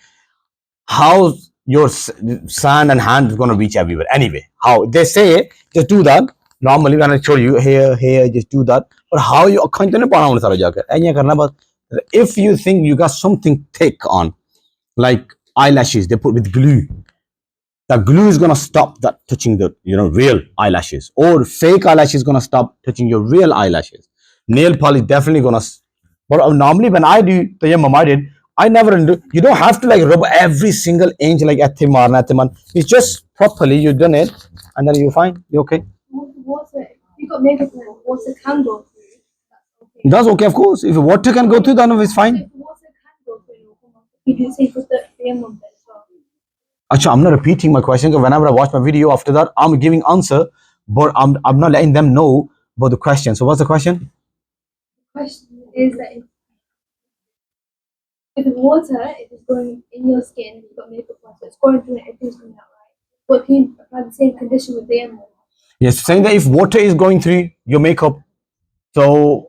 Speaker 1: How your sand and hand is gonna reach everywhere anyway? How they say just do that. Normally when I show you here, just do that. But how you can't if you think you got something thick on, like eyelashes, they put with glue. The glue is gonna stop that touching the real eyelashes, or fake eyelashes is gonna stop touching your real eyelashes. Nail polish definitely gonna. But normally when I do tayammum, I never do. You don't have to like rub every single inch like athiman. It's just properly you done it, and then you're fine. You're okay. You got makeup on, water can go through. That's okay, of course. If water can go through, then it's fine. If water can go through, you can say for the tayammum. Achha, I'm not repeating my question, because whenever I watch my video after that, I'm giving answer, but I'm not letting them know about the question. So what's the question? The question is that if the water is going in your skin, you've got makeup on, so it's going through it, everything's coming out right. But can you apply the same condition with the animal? Yes, saying that if water is going through your makeup, so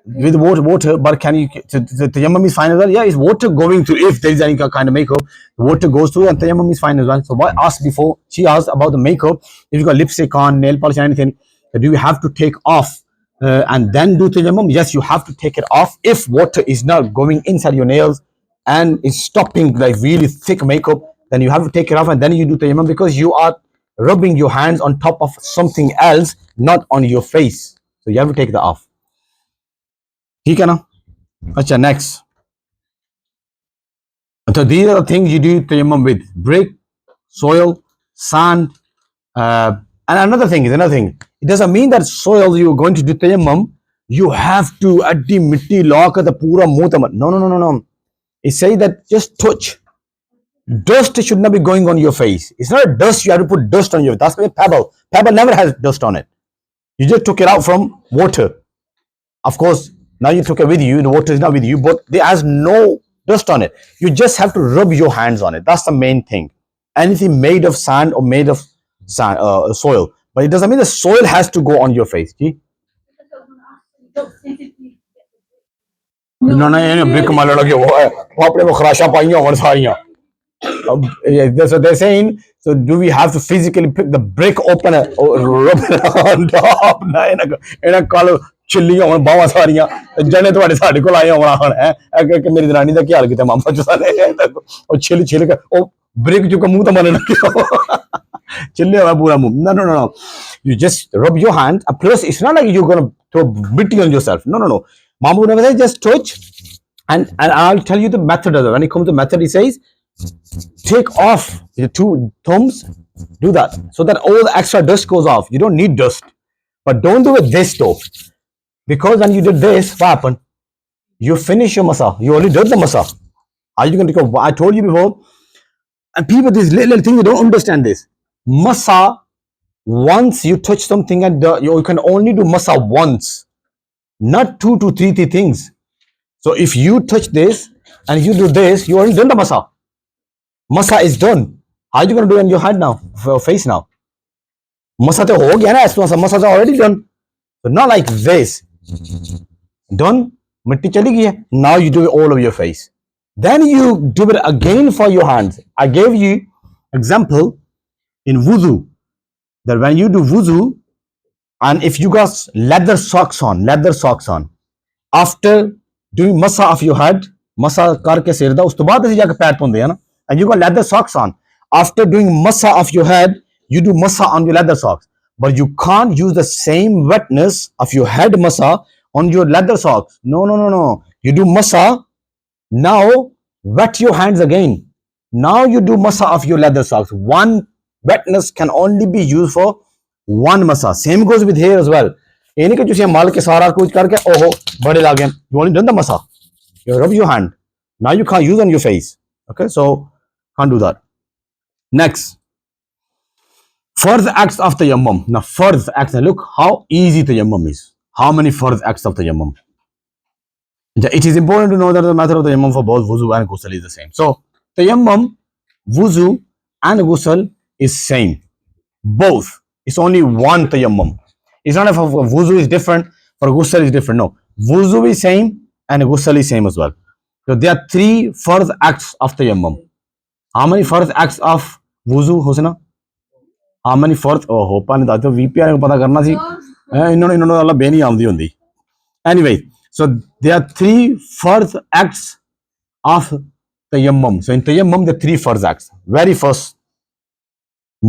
Speaker 1: with water, but can you the tayammum is fine as well? Yeah, is water going through? If there is any kind of makeup, water goes through and tayammum is fine as well. So what I asked before, she asked about the makeup. If you got lipstick on, nail polish, or anything, do you have to take off and then do tayammum? Yes, you have to take it off if water is not going inside your nails and is stopping like really thick makeup. Then you have to take it off and then you do tayammum, because you are rubbing your hands on top of something else, not on your face. So you have to take that off. ठीक है ना. अच्छा, next. So these are the things you do tayammum with: brick, soil, sand, and another thing. It doesn't mean that soil you're going to do tayammum, you have to addi mitti lock the pura mutamad. No. It says that just touch. Dust should not be going on your face. It's not a dust. You have to put dust on your. That's a pebble. Pebble never has dust on it. You just took it out from water. Of course, now you took it with you. The water is not with you, but there has no dust on it. You just have to rub your hands on it. That's the main thing. anything made of sand or made of sand, soil. But it doesn't mean the soil has to go on your face. See? No, no, no, brick मारने लगे वो है वो अपने वो खराशा पाइयां और सारियां so they're saying, so do we have to physically pick the brick open or rub it on top? ਨਾ ਇਹਨਾਂ ਕੱਲ ਛਿੱਲੀਆਂ ਹੁਣ ਬਾਹਾਂ ਸਾਰੀਆਂ ਜਣੇ ਤੁਹਾਡੇ ਸਾਡੇ ਕੋਲ ਆਏ ਹੋਣਾ ਹੁਣ ਹੈ ਕਿ ਮੇਰੀ ਦਰਾਣੀ ਦਾ ਕੀ ਹਾਲ ਕੀਤਾ ਮਾਮਾ ਚੋਂ ਸਾਰੇ ਉਹ ਛਿੱਲ ਛਿੱਲ ਕੇ ਉਹ brick ਚੁੱਕ ਮੂੰਹ ਤਾਂ ਮਾਰਨ ਲੱਗੇ ਛਿੱਲੇ ਹੋਇਆ ਪੂਰਾ ਮੂੰਹ no no no no you just rub your hand plus it's not like you're gonna throw mitti on yourself no no no Mamu never says just touch and I'll tell you the method of it. When it comes to method he says take off your two thumbs do that so that all the extra dust goes off you don't need dust but don't do it this though because when you did this what happened you finish your masa you already did the masa are you going to go I told you before and people these little things they don't understand this masa once you touch something and you can only do masa once not 2 to 3 things so if you touch this and you do this you already done the masa masa is done how are you going to do it on your hand now for your face now masa to ho gaya na masa is already done so not like this done mitti chali gayi hai now you do it all over your face then you do it again for your hands I gave you example in wudu that when you do wudu and if you got leather socks on after doing masa of your head masa karke ਸਿਰ ਦਾ ਉਸ ਤੋਂ ਬਾਅਦ ਅਸੀਂ ਜਾ ਕੇ ਪੈਰ ਧੋਂਦੇ ਆ ਨਾ and you got leather socks on after doing masa of your head you do masa on your leather socks but you can't use the same wetness of your head masa on your leather socks no no no no you do masa now wet your hands again now you do masa of your leather socks one wetness can only be used for one masa same goes with hair as well ਇਹ ਨਹੀਂ ਕਿ ਤੁਸੀਂ ਮਲ ਕੇ ਸਾਰਾ ਕੁਝ ਕਰਕੇ ਓਹੋ ਬੜੇ ਲੱਗ ਗਏ you only done the masa you rub your hand now you can't use on your face okay so can't do that next fardh acts of tayammum now fardh acts look how easy tayammum is how many fardh acts of tayammum it is important to know that the method of tayammum for both wuzu and ghusl is the same so tayammum wuzu and ghusl is same both it's only one tayammum it's not if wuzu is different for ghusl is different no wuzu is same and ghusl is same as well so there are 3 fardh acts of tayammum how many fardh acts of wuzu husna how many fardh oh hopa ne dato vpr ਨੂੰ ਪਤਾ ਕਰਨਾ ਸੀ ਇਹਨਾਂ ਨੂੰ ਅੱਲਾ ਬੇਨੀ ਆਉਂਦੀ ਹੁੰਦੀ anyway so there are 3 fardh acts of tayammum so in tayammum the 3 fardh acts very first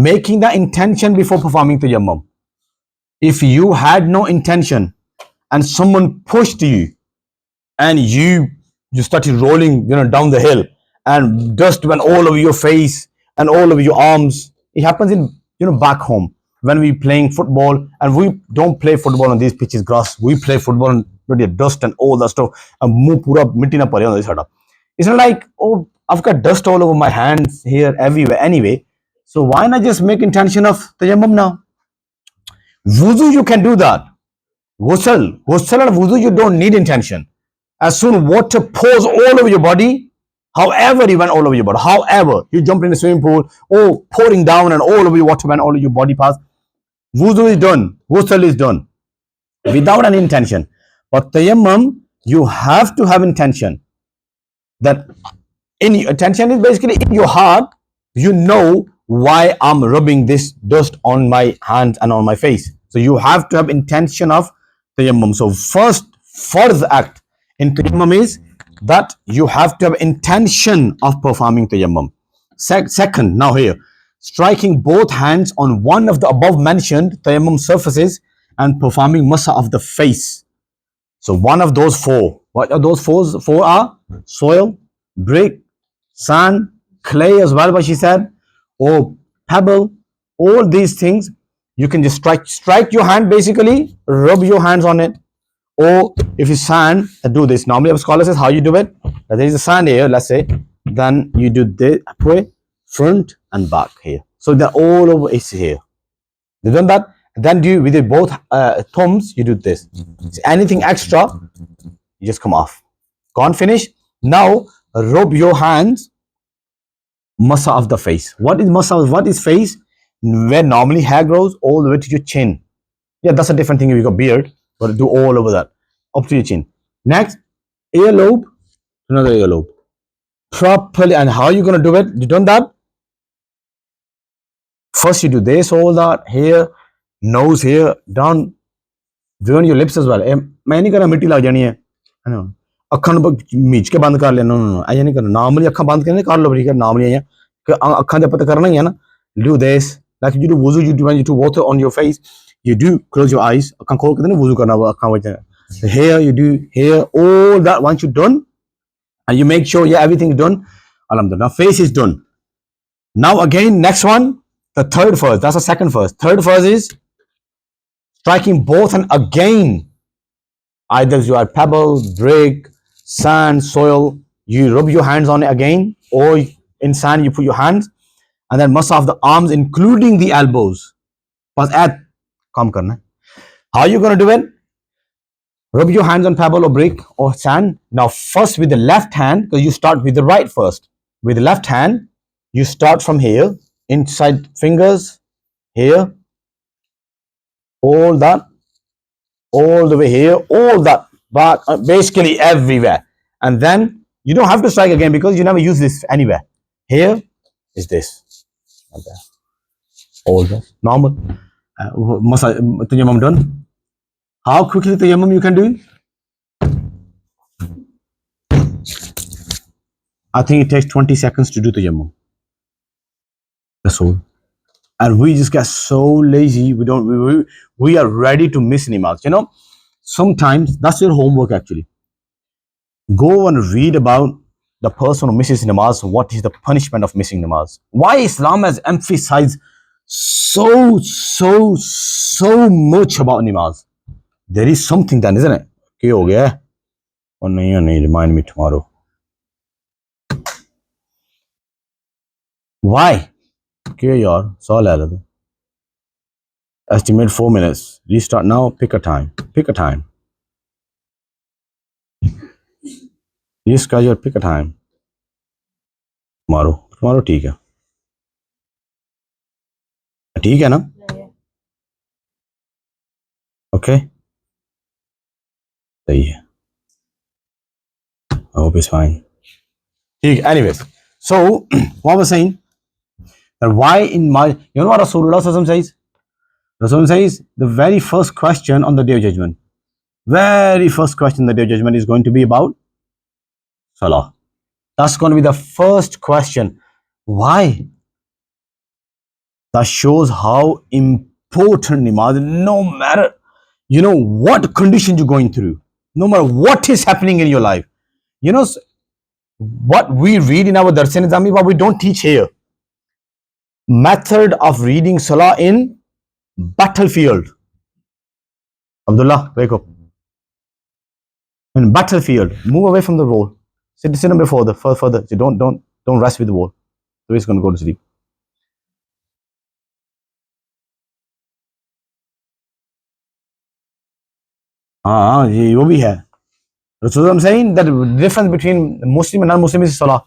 Speaker 1: making the intention before performing tayammum if you had no intention and someone pushed you and you started rolling down the hill and dust went all over your face and all over your arms it happens in back home when we playing football and we don't play football on these pitches grass we play football on really dust and all that stuff and muh pura mitti na pare hunda sada it's not like oh I've got dust all over my hands here everywhere anyway so why not just make intention of tayammum now wuzu you can do that ghusl and wuzu you don't need intention as soon water pours all over your body however you went all over your body however you jump in a swimming pool oh pouring down and all over your water went all over your body parts wuzu is done ghusl is done without an intention but tayammum you have to have intention that in attention is basically in your heart you know why I'm rubbing this dust on my hands and on my face so you have to have intention of tayammum so first fardh act in tayammum is that you have to have intention of performing tayammum second now here striking both hands on one of the above mentioned tayammum surfaces and performing masa of the face so one of those 4 what are those 4 are soil brick sand clay as well what she said or pebble all these things you can just strike your hand basically rub your hands on it or if it's sand do this normally a scholar says how you do it there is a sand here let's say then you do this front and back here so they're all over it's here you done that then do with both thumbs you do this anything extra you just come off can't finish now rub your hands Masa of the face. What is masa? What is face? Where normally hair grows all the way to your chin. Yeah, that's a different thing if you got beard, but do all over that. Up to your chin. Next, earlobe, another earlobe. Properly, and how you gonna do it? You done that? First you do this, all that, here, nose here, down, join your lips as well. मैं नहीं करना मिट्टी लग जानी है ना अखां मीच के बंद कर लेना नो ऐसा नहीं करना नॉर्मली अखां बंद करने कर लो ठीक है नॉर्मली है कि अखां दे पता करना ही है ना do this like you do wuzu you do when you do water on your face you do close your eyes अखां खोल के ना wuzu करना अखां वजह here you do here all that once you done and you make sure yeah everything is done alhamdulillah now face is done now again next one the third verse that's the second verse third verse is striking both and again either you are pebble brick sand soil you rub your hands on it again or in sand you put your hands and then must of the arms including the elbows but add come karna how you going to do it rub your hands on pebble or brick or sand now first with the left hand because you start with the right first with the left hand you start from here inside fingers here all that all the way here all that but basically everywhere and then you don't have to strike again because you never use this anywhere here is this okay. All this normal tayammum done how quickly tayammum you can do I think it takes 20 seconds to do tayammum that's all and we just get so lazy we don't we are ready to miss namaz you know sometimes that's your homework actually go and read about the person who misses namaz what is the punishment of missing namaz why Islam has emphasized so much about namaz there is something then isn't it kya ho gaya oh nahi remind me tomorrow why kya yaar saal hai rहा estimate 4 minutes restart now pick a time reschedule pick a time tomorrow ठीक है ना okay सही है I hope it's fine ठीक anyways so what I was saying that why in my you know what Rasulullah says Rasul says the very first question on the day of judgment very first question on the day of judgment is going to be about Salah that's going to be the first question why that shows how important namaz no matter you know what condition you're going through no matter what is happening in your life you know what we read in our darshan nizami but we don't teach here method of reading salah in battlefield Abdullah wake up in battlefield move away from the wall sit a bit further so don't rest with the wall so he's going to go to sleep ये वो भी है so I'm saying that the difference between Muslim and non-Muslim is salah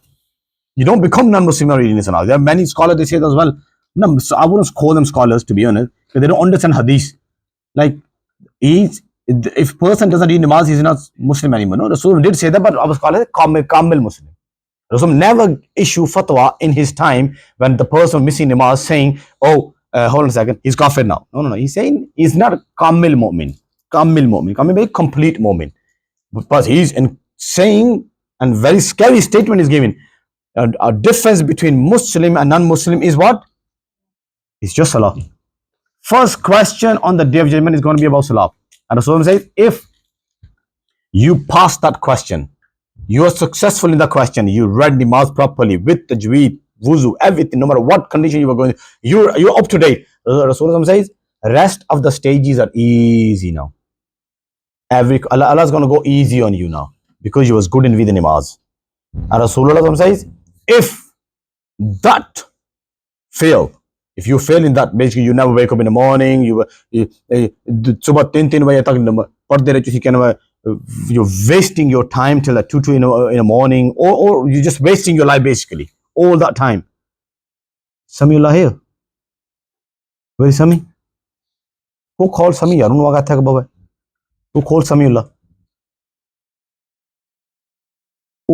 Speaker 1: you don't become non-Muslim or reading salah there are many scholars they say that as well no, so I wouldn't call them scholars to be honest because they don't understand hadith like if a person doesn't read namaz he's not Muslim anymore no Rasul did say that but our scholars kamil Muslim Rasul never issue fatwa in his time when the person missing namaz saying oh hold on a second he's kafir now no he's saying he's not a kamil mu'min kamil complete mu'min but he's saying and very scary statement is given a difference between Muslim and non-Muslim is what it's just salah first question on the day of judgment is going to be about salah and Rasul says if you pass that question you are successful in the question you read namaz properly with tajweed wuzu everything no matter what condition you were going you're up to date Rasul says rest of the stages are easy now Allah is going to go easy on you now because you was good in with the namaz and Rasulullah says if that fail if you fail in that basically you never wake up in the morning सुबह 3 बजे तक पढ़ते रहे किसी कहना you're wasting your time till 2 in the morning or you're just wasting your life basically all that time Samiullah here. Where is Sami? Who called Sami? I don't know what I Who called Samiullah?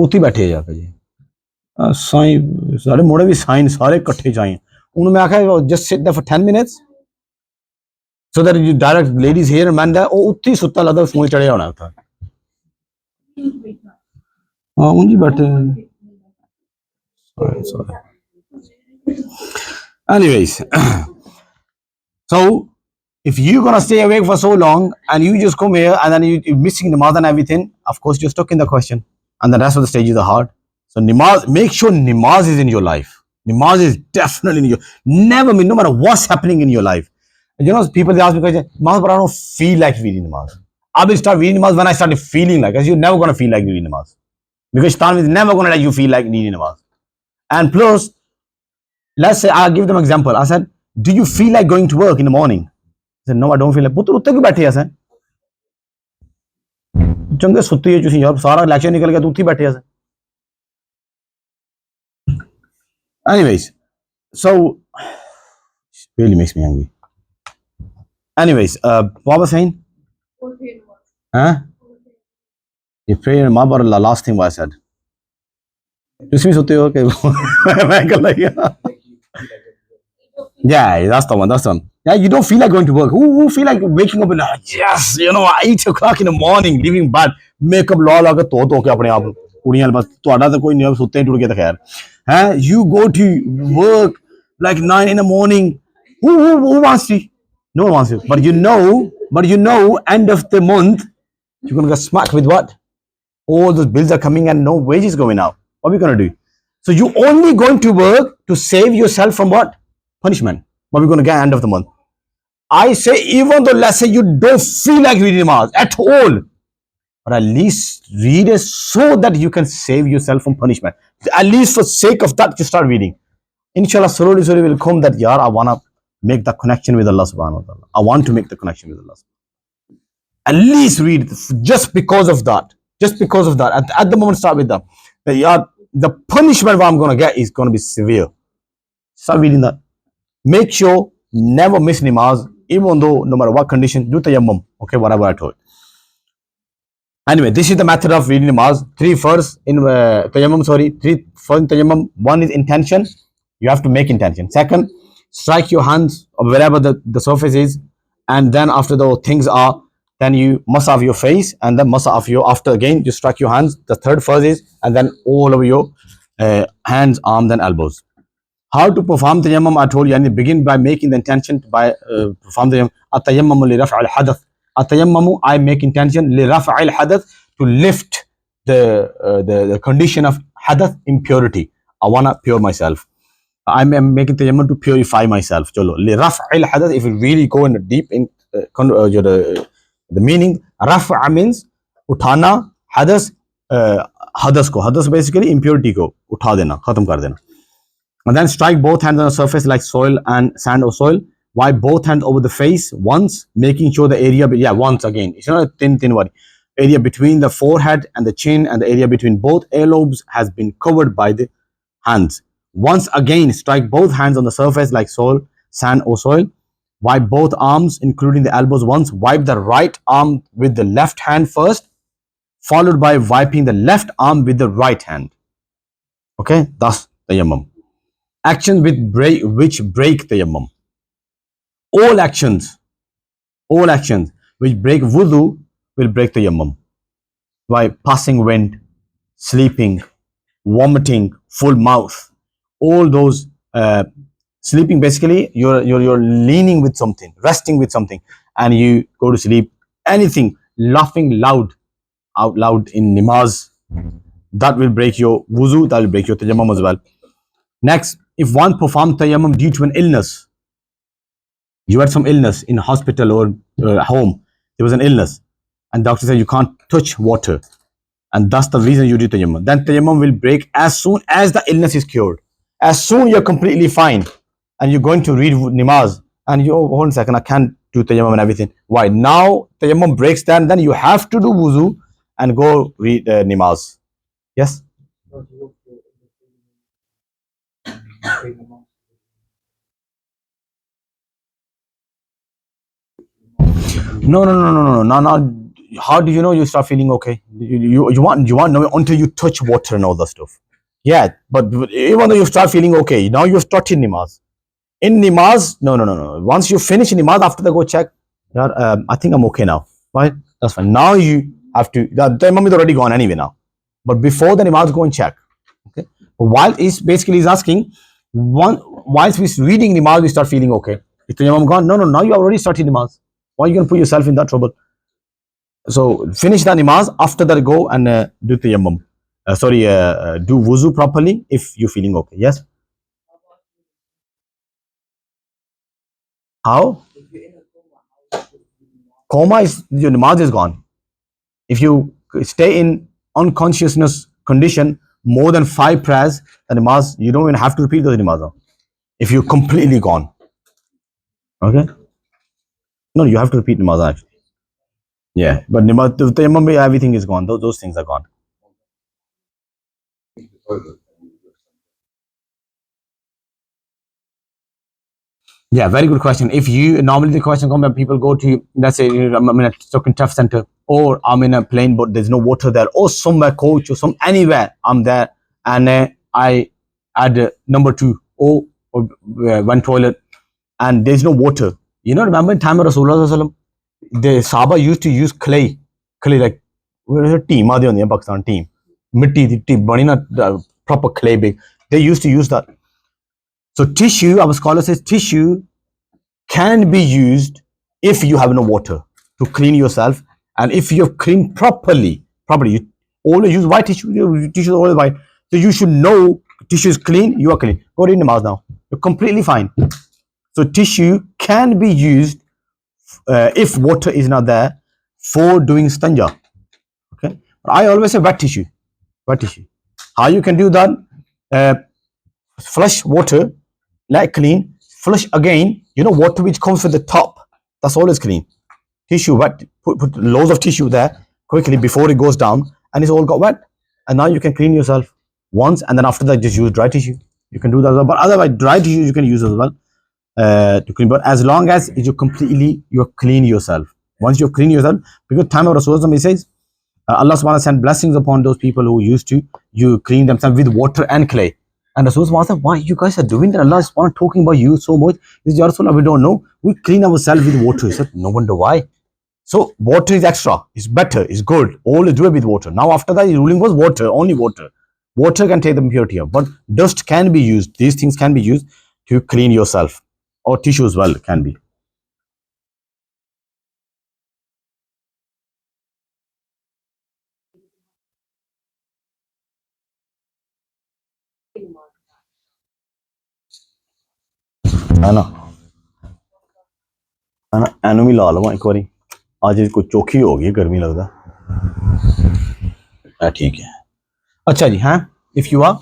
Speaker 1: ਉੱਥੇ ਬੈਠੇ ਜਾ ਕੇ ਜੀ ਸਾਈਂ ਸਾਰੇ ਮੋੜੇ ਵੀ sign ਸਾਰੇ ਇਕੱਠੇ ਜਾਏ ਉਹਨੂੰ ਮੈਂ ਆਖਿਆ just sit there for 10 minutes so that you direct ladies here and man there ਉਹ ਉੱਥੇ ਸੁੱਤਾ ਲੱਗਦਾ ਫੋਨ ਚੜਿਆ ਹੋਣਾ ਉੱਥੇ ਹਾਂ ਉਂਝ ਬੈਠੇ sorry anyways so if you're gonna stay awake for so long and you just come here and then you're missing the mother and everything of course you're stuck in the question and the rest of the stages are hard. So namaz, make sure namaz is in your life. Namaz is definitely in your, never, no matter what's happening in your life. You know, people they ask me questions, but I don't feel like reading namaz. I will start reading namaz when I started feeling like, as you're never going to feel like reading namaz. Because Shaitan is never going to let you feel like reading namaz. And plus, let's say, I'll give them an example. I said, do you feel like going to work in the morning? I said, no, I don't feel like. Puत्र, uthe kyun baithe hain? ਚੰਗੇ ਸੁੱਤੀ ਤੁਸੀਂ ਯਾਰ ਸਾਰਾ lecture ਨਿਕਲ ਗਿਆ ਤੂੰ ਉੱਥੇ ਬੈਠੇ ਆ anyways so really makes me angry anyways what was I saying huh you pray in Mabar last thing what I said ਤੁਸੀਂ ਵੀ ਸੁੱਤੇ ਹੋ ਕਿ ਮੈਂ ਕਰ ਲਿਆ yeah that's the one yeah you don't feel like going to work who feel like waking up and like yes you know 8 o'clock in the morning leaving bed makeup ਲਾ ਕੇ ਧੋ ਕੇ ਆਪਣੇ ਆਪ ਨੂੰ ਕੁੜੀਆਂ ਬਸ ਤੁਹਾਡਾ ਤਾਂ ਕੋਈ ਨਹੀਂ ਸੁੱਤੇ ਟੁੱਟ ਕੇ ਤਾਂ ਖੈਰ ਹੈ you go to work like 9 in the morning who wants to no one wants to but you know end of the month you're gonna get smacked with what all those bills are coming and no wages going out what are we gonna do so you only going to work to save yourself from what punishment what we're going to get at the end of the month I say even though let's say you don't feel like reading namaz at all but at least read it so that you can save yourself from punishment at least for sake of that you start reading inshallah slowly will come that yaar I want to make the connection with Allah subhanahu wa ta'ala I want to make the connection with Allah at least read just because of that at the moment start with that yaar the punishment I'm going to get is going to be severe start reading that make sure never miss namaz even though no matter what condition do tayammum okay whatever I told anyway this is the method of reading namaz three first in tayammum three first tayammum one is intention you have to make intention second strike your hands or wherever the surface is and then after the things are then you massage off your face and then massage off your after again you strike your hands the third first is and then all over your hands arms and elbows how to perform tayammum I told you and begin by making the intention by perform the at-tayammum li raf' al-hadath at-tayammum I make intention li raf' al-hadath to lift the condition of hadath impurity I want to pure myself I'm making tayammum to purify myself chalo li raf' al-hadath if you really go in deep in the meaning raf' means uthana hadath hadath basically impurity ko utha dena khatam kar dena and then strike both hands on the surface like soil and sand or soil wipe both hands over the face once making sure the area once again it's not a thin word area between the forehead and the chin and the area between both earlobes has been covered by the hands once again strike both hands on the surface like soil sand or soil wipe both arms including the elbows once wipe the right arm with the left hand first followed by wiping the left arm with the right hand okay that's tayammum actions which break tayammum all actions which break wudu will break tayammum by passing wind sleeping vomiting full mouth all those sleeping basically you're leaning with something resting with something and you go to sleep anything laughing out loud in namaz that will break your wuzu that will break your tayammum as well next if one performed tayammum due to an illness you had some illness in hospital or home there was an illness and doctor said you can't touch water and that's the reason you do tayammum then tayammum will break as soon as the illness is cured as soon you're completely fine and you're going to read namaz and you hold on a second I can't do tayammum and everything why now tayammum breaks then you have to do wuzu and go read namaz yes No, no, no, no, no, no, no, no. How do you know you start feeling okay? You want know until you touch water and all that stuff. Yeah, but even though you start feeling okay, now you start in namaz. In namaz, no, no, no, no. Once you finish namaz, after that, go check. Yeah, I think I'm okay now. Right? That's fine. Now you have to. The imam is already gone anyway now. But before the namaz, go and check. Okay. But while he's asking, whilst we're reading namaz, we start feeling okay. If the imam gone, no, no. Now you already started namaz. Why are you gonna put yourself in that trouble? So finish the namaz. After that, go and do tayammum. Do wuzu properly if you're feeling okay. Yes. How? Coma is your namaz is gone. If you stay in unconsciousness condition more than 5 prayers, the namaz you don't even have to repeat the namaz. If you're completely gone, okay. No, you have to repeat namaz actually. Yeah, but namaz, the tayammum, everything is gone. Those things are gone. Yeah, very good question. If you normally the question comes when people go to, let's say I'm in a token tough center, or I'm in a plane but there's no water there, or somewhere coach or some anywhere I'm there, and I had number two or one toilet and there's no water. You know, remember in time of Rasulullah, the Sahaba used to use clay like where is a team? Pakistan team, mitti the team, but not proper clay big. They used to use that. So tissue, our scholar says tissue can be used if you have no water to clean yourself, and if you've cleaned properly, you always use white tissue. Tissue is always white, so you should know tissue is clean. You are clean. Go read namaz now. You're completely fine. So tissue can be used if water is not there for doing stanja. Okay, but I always say wet tissue. Wet tissue. How you can do that? Uh, Flush water, let clean, flush again. You know, water which comes with the top, that's always clean. Tissue wet, put loads of tissue there quickly before it goes down, and it's all got wet. And now you can clean yourself once, and then after that, just use dry tissue. You can do that as well. But otherwise, dry tissue you can use as well to clean. But as long as you clean yourself. Once you clean yourself, because time of Rasulullah, he says, Allah subhanahu wa ta'ala sent blessings upon those people who used to you clean themselves with water and clay. And Rasulullah said, why you guys are doing that? Allah is talking about you so much. He said, Ya Rasulullah, we don't know. We clean ourselves with water. He said, no wonder why. So water is extra. It's better. It's good. Always do it with water. Now after that, the ruling was water, only water. Water can take the impurity out. But dust can be used. These things can be used to clean yourself. Or tissue as well can be. है ना है ना Inu भी ला लवां एक बारी आज कोई चौखी हो गई गर्मी लगता ठीक है अच्छा जी हाँ if you are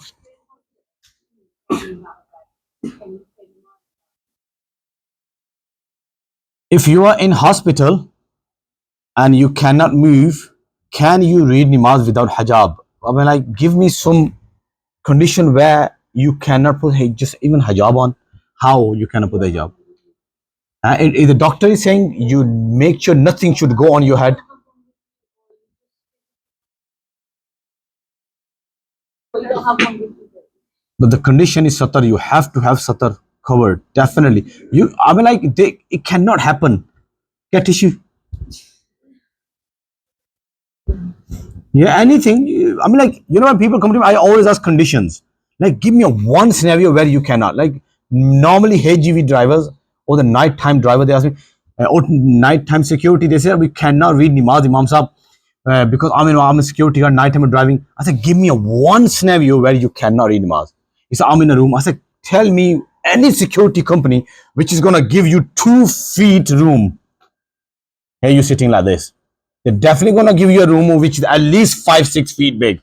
Speaker 1: if you are in hospital and you cannot move, can you read namaz without hijab? I mean, like, give me some condition where you cannot put just even hijab on. How you cannot put the hijab? If the doctor is saying you make sure nothing should go on your head. But the condition is satar. You have to have satar covered. Definitely. I mean, like, it cannot happen. Get tissue. Yeah, anything. I mean, like, when people come to me, I always ask conditions. Like, give me one scenario where you cannot. Like, normally, HGV drivers or the nighttime driver, they ask me, or nighttime security, they say, we cannot read Namaz, Imam Sahib, because I'm a security guard, nighttime driving. I said, give me one scenario where you cannot read Namaz. He said, I'm in a room. I said, tell me any security company which is going to give you 2 feet room. Here you sitting like this. They're definitely going to give you a room which is at least 5-6 feet big.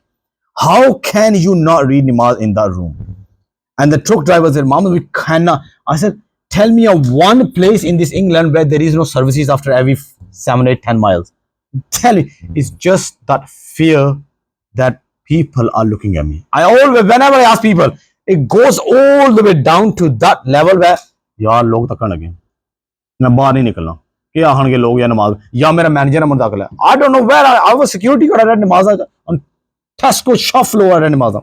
Speaker 1: How can you not read namaz in that room? And the truck driver said, Mama, we cannot. I said, tell me a one place in this England where there is no services after every 7, 8, 10 miles. Tell me, it's just that fear that people are looking at me. Whenever I ask people, it goes all the way down to that level where, yaar, log takan lage. मैं बाहर नहीं निकलना कि आखणगे लोग या नमाज या मेरा मैनेजर है मुंदाखल है I don't know where I was security guard at नमाज on Tesco shop floor at namaज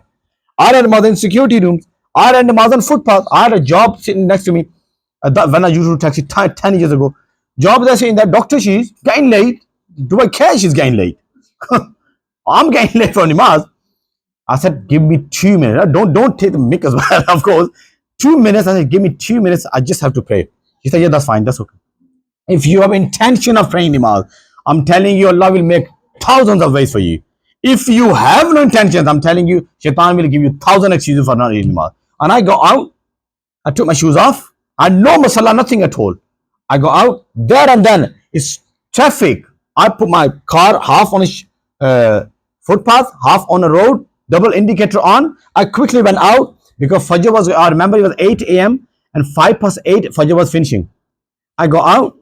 Speaker 1: I had namaज in security rooms I had namaज on footpath I had a job sitting next to me when I used to taxi 10 years ago job there saying that doctor she's getting late do I care she's getting late I'm getting late for namaज I said give me 2 minutes don't take the mic as well of course 2 minutes I said give me 2 minutes I just have to pray she said yeah that's fine that's okay if you have intention of praying namaz, I'm telling you, Allah will make thousands of ways for you. If you have no intentions, I'm telling you, Shaitan will give you 1,000 excuses for not reading namaz. And I go out, I took my shoes off, I no masala, nothing at all. I go out, there and then, it's traffic. I put my car half on a footpath, half on a road, double indicator on. I quickly went out because Fajr was, I remember it was 8 a.m. and 5 past 8, Fajr was finishing. I go out,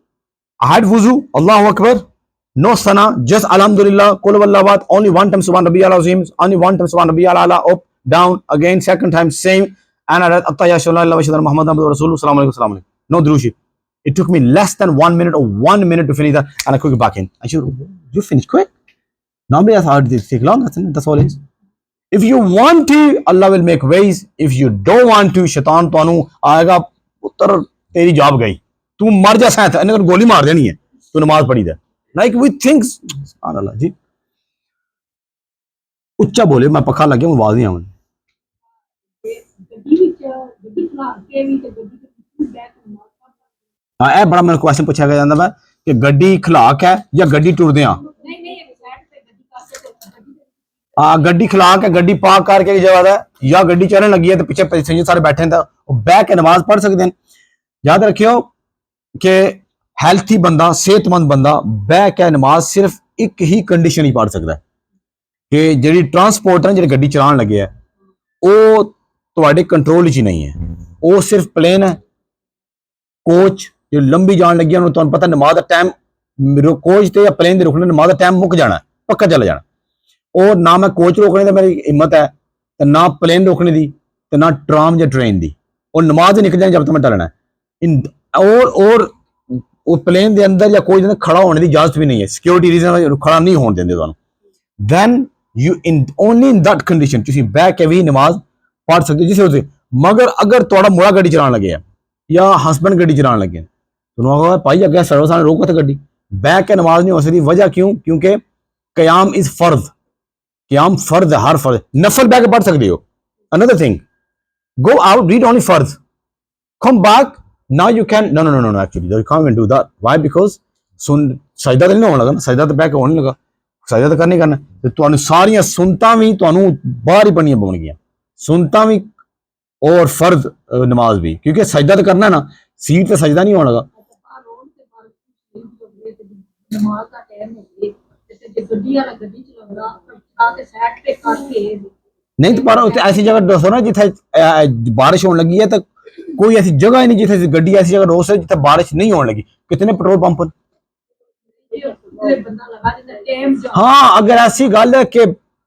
Speaker 1: I had wuzu, Allahu Akbar, no sana, just Alhamdulillah, Qul Huwallahu, only one time Subhan Rabbiyal Azim, only one time Subhan Rabbiyal Ala, up, down, again, second time, same, and I read Attaya Shallallahu Alaihi Wasallam Muhammad Abdul Rasulullah Sallallahu Alaihi Wasallam. No drushi. It took me less than 1 minute or 1 minute to finish that, and I quickly back in. I said, you finished quick? Normally I thought it take long, that's all it is. If you want to, Allah will make ways. If you don't want to, Shaitan tanu aega, putter, teri job gayi. तू मर जा सैत इन्हें तो गोली मार देनी है तू नमाज पढ़ी दे लाइक वी थिंक्स सुभान अल्लाह जी उच्चा बोले मैं पखा लगे मैं आवाज नहीं आवन हां ए बड़ा मेरे क्वेश्चन पूछा गया जांदा कि गड्डी खलाक है या गड्डी टुरदे आ गड्डी खलाक है गड्डी पार्क करके जगह है या गड्डी चलने लगी है तो पीछे पैसेंजर सारे बैठे हैं तो बैठ के नमाज पढ़ सकते हैं याद रखियो कि हेल्थी बंदा सेहतमंद बंदा बह के नमाज सिर्फ एक ही कंडीशन ही पढ़ सकता है कि जी ट्रांसपोर्ट है जो गड्डी चलान लगे है वो तो कंट्रोल ही नहीं है वो सिर्फ प्लेन है कोच जो लंबी जान लगी है तो पता नमाज का टाइम कोच से या प्लेन के रुकने नमाज का टाइम मुक जाना पक्का चला जाना और ना मैं कोच रोकने की मेरी हिम्मत है तो ना प्लेन रोकने की तो ना ट्राम या ट्रेन की और नमाज ही निकल जाए जब तक मैं टलना इन और वो प्लेन के अंदर या कोई खड़ा होने की इजाजत भी नहीं है सिक्योरिटी रीजन खड़ा नहीं होने देंगे तुहानू then you in only in that condition तुसीं बह के भी नमाज पढ़ सकते जिस होते मगर अगर तुहाडा मुड़ा गड्डी चलान लगे है या हसबैंड गड्डी चलान लगे तुहानू भाई अगे सर्विस वाले रोको तो गड्डी बह के नमाज नहीं हो सकती वजह क्यों क्योंकि क़याम इज फर्ज क़याम फर्ज है हर फर्ज नफल बह के पढ़ सकते हो another thing go out read only fardh come back now you can no actually you can't even do that why because सुन सजदा तो नहीं होने लगा ना सजदा तो बैक होने लगा सजदा तो करने करना तो तुहानू सारियां सुनता भी तुहानू बाहर ही पढ़नियां पौणगियां सुनता भी और फर्ज नमाज भी क्योंकि सजदा तो करना है ना सीट पे सजदा नहीं होने लगा नमाज का टाइम हो गया ते गड्डी वाला गड्डी चलाऊंगा आके साइड पे करके नहीं तो पर ऐसी जगह दसो ना जिथे बारिश होने लगी है तो कोई ऐसी जगह ही नहीं जिथे गड्डी ऐसी जगह रोक जिथे बारिश नहीं होने लगी कितने पेट्रोल पंप हाँ अगर ऐसी गल है कि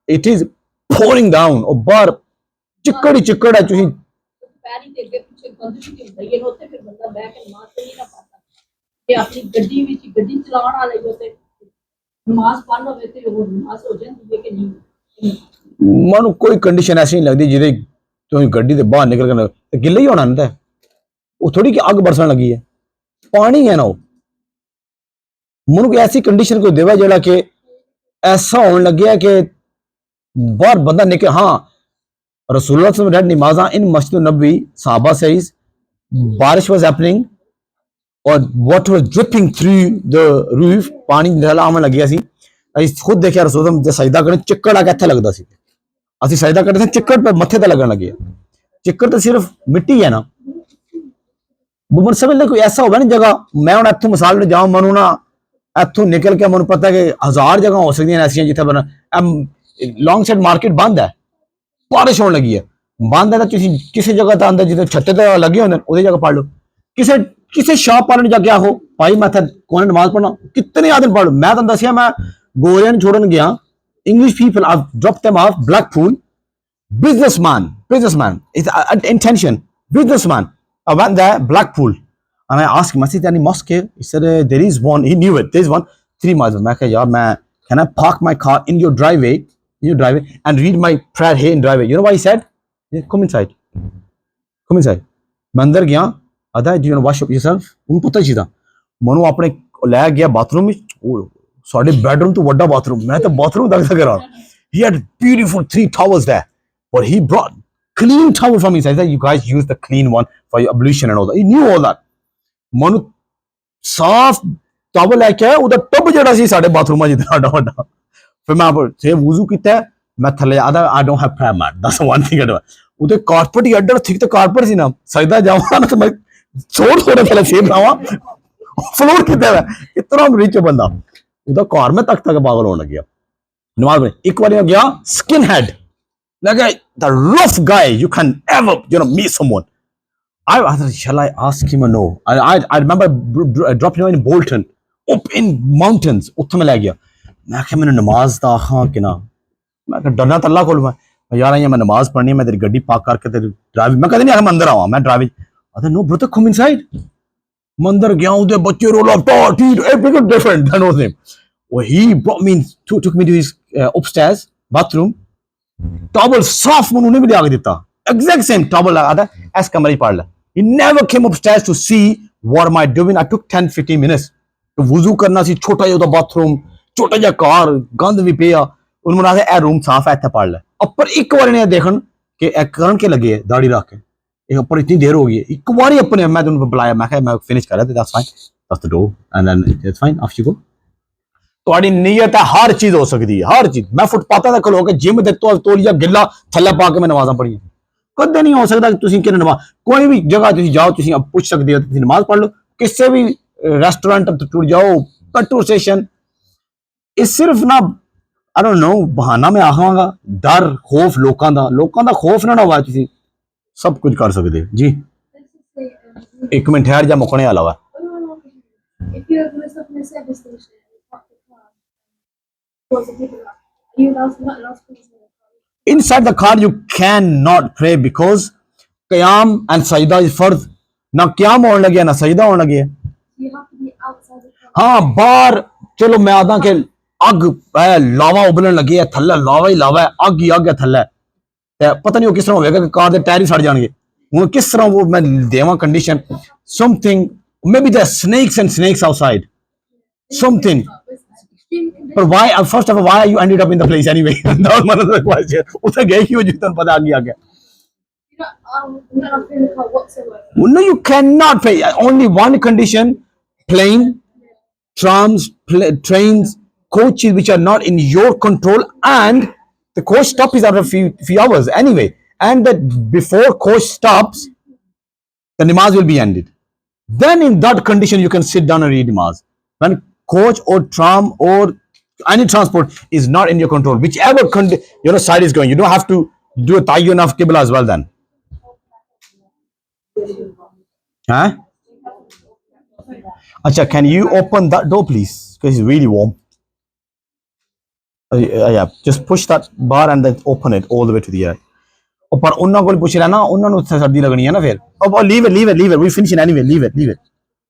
Speaker 1: इट इज pouring down और बाहर चिक्कड़ ही चिक्कड़ है तुसी पैरी दे अगे पीछे गंद भी होंदा है होते फिर बंदा बैठ के नमाज पढ़ नहीं ना पाता कि अपनी गड्डी विच गड्डी चलाने वाले होते नमाज पढ़ होवे ते वो नमाज हो जांदी है कि नहीं मानो कोई कंडीशन ऐसी नहीं लगती जिदे तुम गड्डी से बाहर निकल कर गिले ही होना ना वो थोड़ी कि अग बरसन लगी है पानी है ना वो मनु कोई ऐसी कंडीशन को देवा जरा कि ऐसा होने लगे है कि बाहर बंदा निकल हाँ रसूलुल्लाह सल्लल्लाहु अलैहि वसल्लम नमाज़ा इन मस्जिद नबवी साहबा सेज बारिश वाज हैपनिंग और water was dripping through the roof पानी ढला आने लगे सी ਅਸੀਂ खुद देखा रसूल जब सजदा करने चिक्कड़ आके इत्थे लगदा सी ਅਸੀਂ सजदा करते थे चिक्कड़ पे मत्थे ते लगन लगे चिक्कड़ तो सिर्फ मिट्टी है ना मन समझ ले कोई ऐसा होगा ना जगह मैं हुण इत्थों मिसाल में जाऊं मनु ना इत्थों निकल के मनु पता है कि 1000 जगह हो सकती ऐसी जिथे बना लॉन्ग साइड मार्केट बंद है बारिश होने लगी है बंद है तो किसी जगह तो अंदर जिथे छत्ते ते लगे होंगे उहदी जगह पढ़ लो किसी किसी शॉप वाले जाके आहो भाई मैं कौन नमाज पढ़ना कितने आदमी पढ़ लो मैं तुहानू दसिया मैं गोरियां छोड़न गया English people I've dropped them off Blackpool businessman it's intention businessman I went there Blackpool And I asked him, I said, any mosque here? He said, there is one. He knew it. There's one 3 miles. Can I park my car in your driveway, and read my prayer here in driveway? You know what he said? Yeah, come inside. Come inside. मैं अंदर गया आधा do you want to wash up yourself? उन पता ही था मनु अपने ले गया बाथरूम में साढ़े बेडरूम तो बड़ा बाथरूम मैं तो बाथरूम तक कर रहा he had beautiful 3 towels there but he brought clean towel from inside. He said, you guys use the clean one for your ablution and all that. He knew all that. Manu साफ towel लेके आया उधर tub जड़ा सी साढ़े bathroom जितना बड़ा बड़ा फिर मैं से वुजू किया मैं थले आधा I don't have prayer mat. That's the one thing I do. उधर कारपेट एडर ठीक तो कारपेट सी ना सजदा जावा ना तो मैं छोड़ छोड़ थले सेब लावा फ्लोर कितना है इतना रिच बंदा उधर कार में तक पागल होने लग गया नमाज में एक बार गया स्किन हेड लगा the rough guy you can ever meet someone. I thought, shall I ask him or no? I remember dropping him in Bolton up in mountains उत्थे में ले गया मैं क्या मैंने नमाज दा खां कि ना मैं डरना तो अल्लाह को मैं यार ये मैं नमाज पढ़नी है मैं तेरी गड्डी पार्क करके तेरी ड्राइव मैं कहते नहीं मैं अंदर आवा मैं ड्राइव अरे नो ब्रदर कम इनसाइड मैं अंदर गया उधर बच्चे role of taught everything different than was him. Well, he brought me took me to his upstairs bathroom towel soft मन उन्हें भी ले आके देता exact same towel लगा था ऐस कमरे ही पड़ ला. He never came upstairs to see what am I doing. I took 10-15 minutes तो वुजू करना सी छोटा जिहा बाथरूम छोटा जिहा कार गंद भी पिया उन्होंने कहा ए रूम साफ है इत्थे पढ़ ले अपर एक बार ने देखन कि ए करन के लगे दाढ़ी रख के एक अपर इतनी देर हो गई एक बार अपने मैं तुम बुलाया मैं फिनिश कर रहा था that's fine that's the door and then it's fine off you go. ਤੁਹਾਡੀ ਨੀयत है हर चीज हो सकती है हर चीज. मैं फुटपाथां ते खलो के जिम दे तोलिया गिला थल्ले पा के मैं नमाज़ां पढ़ियां कदे नहीं हो सकता कि तुसीं कि नमाज कोई भी जगह तुसीं जाओ तुसीं अब पूछ सकते हो तुसीं नमाज पढ़ लो किसी भी रेस्टोरेंट टूर जाओ पेट्रोल स्टेशन ये सिर्फ ना I don't know बहाना मैं आखांगा डर खौफ लोकां दा खौफ ना होवे तुसीं सब कुछ कर सकते हो जी. एक मिनट ठहर जा मुकने वाला वा. Inside the car you cannot pray because qiyam and sajda is fardh. ना qiyam होने लगे ना सजदा होने लगे. हाँ बाहर चलो मैं आदा के अग लावा उबलन लगी है थल्ले लावा ही लावा है अग ही अग है थल्ले पता नहीं वो किस तरह होगा कि कार दे टायर ही सड़ जाएंगे वो किस तरह वो मैं देवा condition something may be there snakes and snakes outside something. But why? First of all, why you ended up in the place anyway? That was one of the questions. उसे गए क्यों जितना पता आ गया. No, you cannot pay. Only one condition: plane, trams, trains, coaches which are not in your control, and the coach stop is after a few hours anyway. And that before coach stops, the namaz will be ended. Then in that condition, you can sit down and read namaz. When coach or tram or any transport is not in your control, whichever side is going, you don't have to do a tayyun of qibla as well then. Huh? Acha, can you open that door please? Because it's really warm. Yeah, just push that bar and then open it all the way to the air. पर उन्ना कोल पूछ रहा ना उन्होंने सर्दी लगनी है ना फिर अब leave it we finish it anyway leave it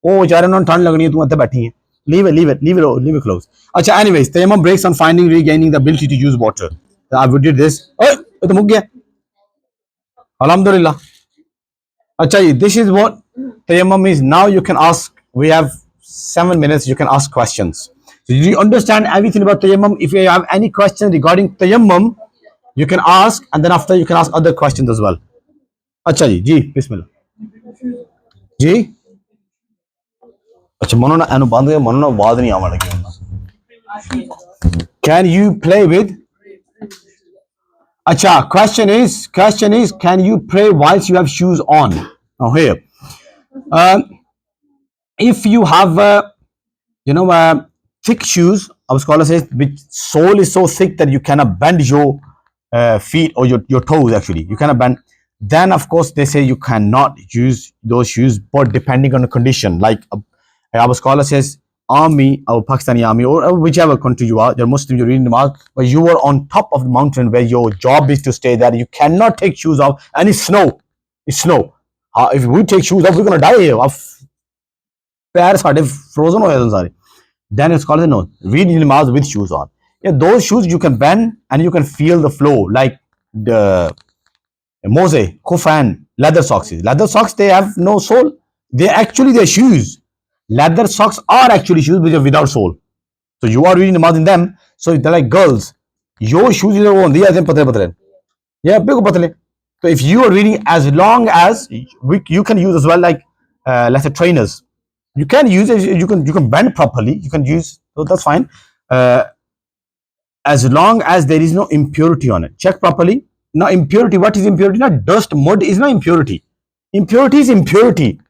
Speaker 1: ओ बेचारे उन्होंने ठंड लगनी है तू इत्थे बैठी है leave it close. अच्छा anyways tayammum breaks on finding regaining the ability to use water. I did this तो मुक गया alhamdulillah. अच्छा जी this is what tayammum is. Now you can ask we have 7 minutes you can ask questions. So do you understand everything about tayammum? If you have any question regarding tayammum you can ask and then after you can ask other questions as well. अच्छा जी bismillah जी. अच्छा मनो ना एनु बंद मनो ना आवाज नहीं आवन लगी. Can you play with? अच्छा question is can you pray whilst you have shoes on? Now here if you have thick shoes, our scholar says which sole is so thick that you cannot bend your feet or your toes actually you cannot bend, then of course they say you cannot use those shoes. But depending on the condition, like our scholar says army or Pakistani army or whichever country you are, you're Muslim, you're reading Namaz, but you are on top of the mountain where your job is to stay there, you cannot take shoes off and it's snow. If we take shoes off we're going to die here. पैर साढ़े frozen हो जाते सारे. Then it's called no. Read namaz with shoes on. Yeah, those shoes you can bend and you can feel the flow like the Mose, Kufan, leather socks. Leather socks they have no sole. They actually they're shoes. Leather socks are actually shoes which are without sole. So you are reading namaz in them. So they're like girls. Your shoes are on. These are patre. Yeah, big patale. So if you are reading, as long as you can use as well, like let's say trainers, you can use it. You can bend properly. You can use, so that's fine. Uh, as long as there is no impurity on it. Check properly. Now impurity. What is impurity? Not dust, mud is not impurity. Impurity is impurity,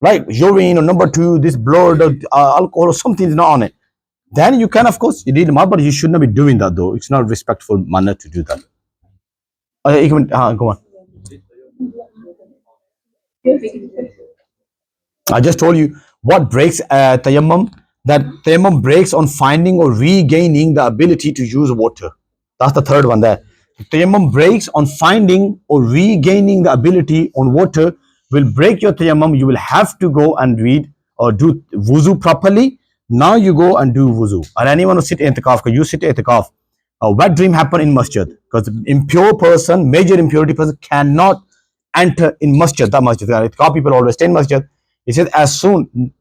Speaker 1: right? Urine or number two, this blood or alcohol or something is not on it. Then you can, of course, you read more, but you should not be doing that though. It's not respectful manner to do that. Go on. I just told you what breaks tayammum. That tayammum breaks on finding or regaining the ability to use water. That's the third one there. Tayammum breaks on finding or regaining the ability on water will break your tayammum. You will have to go and read or do wuzu properly. Now you go and do wuzu. Or anyone who sit itikaf, you sit itikaf. A wet dream happen in masjid because impure person, major impurity person cannot enter in masjid. That masjid. Itikaf people always stay in masjid. He said as soon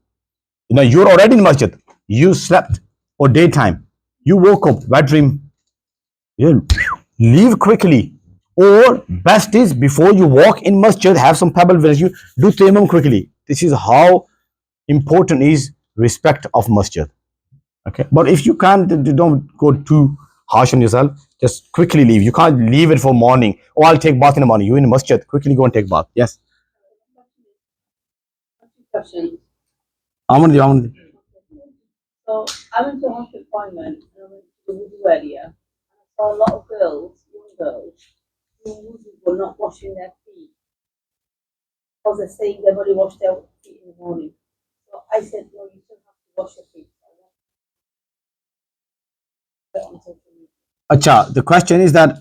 Speaker 1: you're already in masjid, you slept or daytime, you woke up, wet dream, you leave quickly. Or best is before you walk in masjid, have some pebble with you, do tayammum quickly. This is how important is respect of masjid. Okay, but if you can't, don't go too harsh on yourself. Just quickly leave. You can't leave it for morning. Oh, I'll take bath in the morning. You in masjid, quickly go and take bath. Yes. Aman, Aman.
Speaker 2: So I went to a hospital appointment and I went to the wudu area. And I saw a lot of girls, young girls, who were not washing their feet. Because they're saying they've already washed their feet in the morning. So I said, no, you still have to wash your feet.
Speaker 1: Acha, the question is that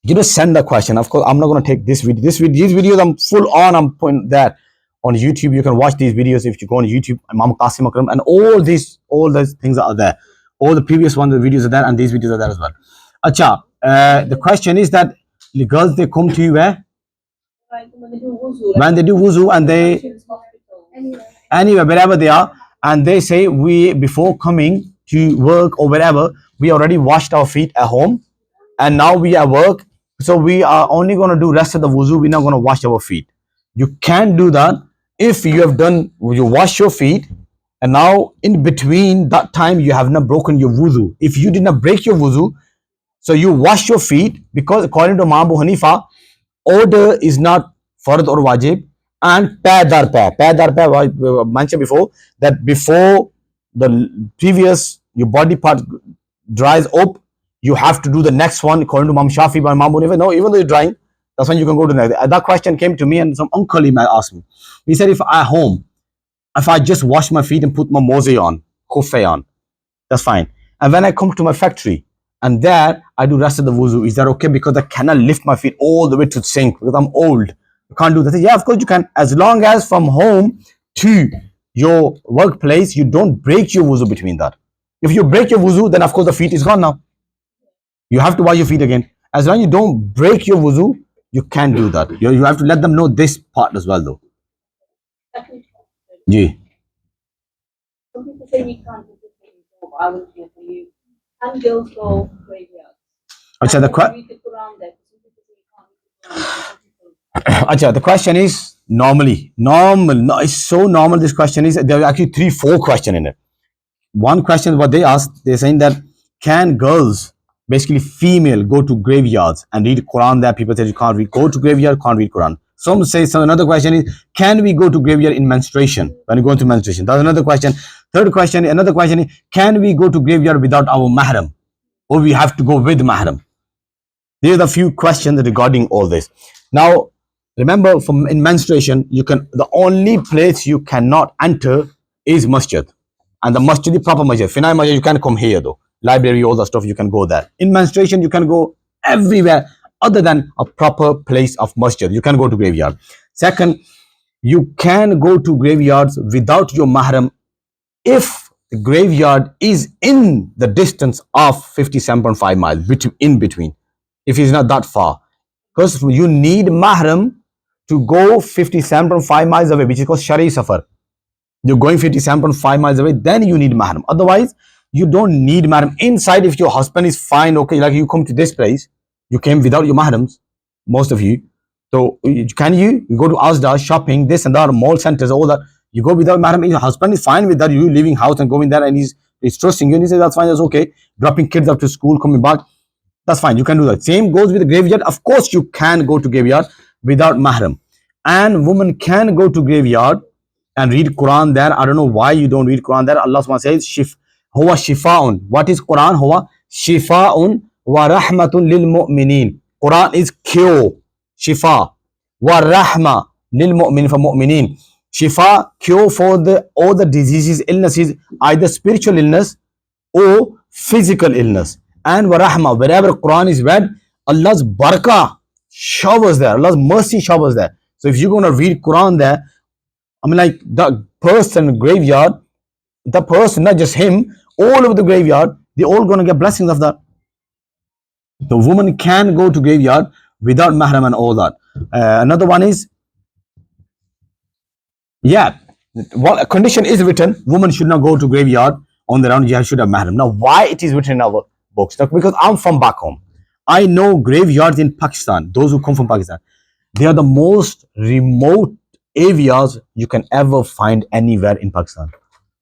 Speaker 1: you just send the question. Of course, I'm not going to take this video. These videos, I'm full on. I'm putting that on YouTube. You can watch these videos if you go on YouTube. Imam Qasim Akram and all these things are there. All the previous ones, the videos are there, and these videos are there as well. Acha, the question is that the girls they come to you where? When they do wuzu and they anywhere wherever they are, and they say we before coming to work or wherever we already washed our feet at home, and now we are work, so we are only going to do rest of the wuzu. We're not going to wash our feet. You can do that if you have done. You wash your feet, and now in between that time you have not broken your wuzu. If you did not break your wuzu, so you wash your feet, because according to Imam Abu Hanifa, order is not fard or wajib, and paydar pa mentioned before that before the previous your body part dries up, you have to do the next one according to Imam Shafi by Imam Abu Hanifa. No, even though you're drying, that's when you can go to the next. That question came to me and some uncle he asked me. He said, if at home, if I just wash my feet and put my mosey on, kufe on, that's fine. And when I come to my factory and there I do rest of the wuzu, is that okay? Because I cannot lift my feet all the way to the sink because I'm old. You can't do that. Yeah, of course you can. As long as from home to your workplace, you don't break your wuzu between that. If you break your wuzu, then of course the feet is gone now. You have to wash your feet again. As long as you don't break your wuzu, you can do that. You have to let them know this part as well though. Yeah.
Speaker 2: Some people say you can't do this, but I will do for you. And girls go graveyard.
Speaker 1: Acha, the question is normal. It's so normal. This question is, there are actually 3-4 questions in it. One question what they asked, they're saying that can girls, basically female, go to graveyards and read Quran there? People say you can't read, go to graveyard, can't read Quran. Some say, so another question is, can we go to graveyard in menstruation, when you go into menstruation? That's another question. Third question, another question is, can we go to graveyard without our mahram, or we have to go with mahram? These are the few questions regarding all this. Now, remember, from in menstruation, you can, the only place you cannot enter is masjid, and the masjid, the proper masjid. Finai masjid, you can't come here though. Library, all the stuff, you can go there. In menstruation, you can go everywhere other than a proper place of masjid. You can go to graveyard. Second, You can go to graveyards without your mahram if the graveyard is in the distance of 57.5 miles in between, if it's not that far, because you need mahram to go 57.5 miles away, which is called shari safar. You're going 57.5 miles away, then you need mahram. Otherwise, you don't need mahram. Inside, if your husband is fine, okay, like you come to this place, you came without your mahrams, most of you. So can you go to Asda, shopping, this and that, mall centers, all that. You go without mahram. Your husband is fine with that. You leaving house and going there, and he's trusting you, and he says that's fine, that's okay. Dropping kids up to school, coming back, that's fine. You can do that. Same goes with the graveyard. Of course, you can go to graveyard without mahram, and woman can go to graveyard and read Quran there. I don't know why you don't read Quran there. Allah subhanahu says, huwa shifaun. What is Quran? Huwa shifaun wa rahmatun lil mu'minin. Quran is cure, shifa, wa rahma lil mu'minin, for mu'minin. Shifa, cure for all the diseases, illnesses, either spiritual illness or physical illness. And wa rahma, wherever Quran is read, Allah's barakah showers there, Allah's mercy showers there. So if you're going to read Quran there, I mean, like the person graveyard, the person, not just him, all over the graveyard, they're all going to get blessings of that. The woman can go to graveyard without mahram and all that. Another one is, yeah, well, a condition is written, woman should not go to graveyard on their own, you should have mahram. Now, why it is written in our books? Because I'm from back home. I know graveyards in Pakistan, those who come from Pakistan, they are the most remote areas you can ever find anywhere in Pakistan.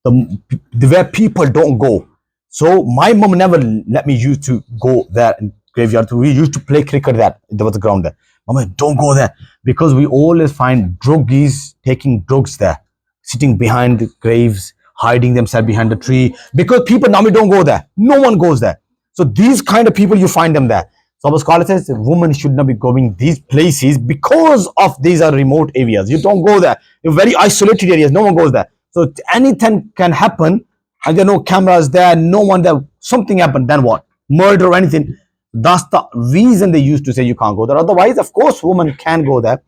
Speaker 1: Where people don't go. So my mom never let me used to go there in graveyard. We used to play cricket there. There was a ground there. Mama, don't go there, because we always find druggies taking drugs there, sitting behind the graves, hiding themselves behind the tree, because people normally don't go there. No one goes there. So these kind of people, you find them there. So our scholar says women should not be going these places because of these are remote areas. You don't go there. You're very isolated areas. No one goes there. So anything can happen, and there are no cameras there, no one there. Something happened, then what? Murder or anything. That's the reason they used to say you can't go there. Otherwise, of course, women can go there,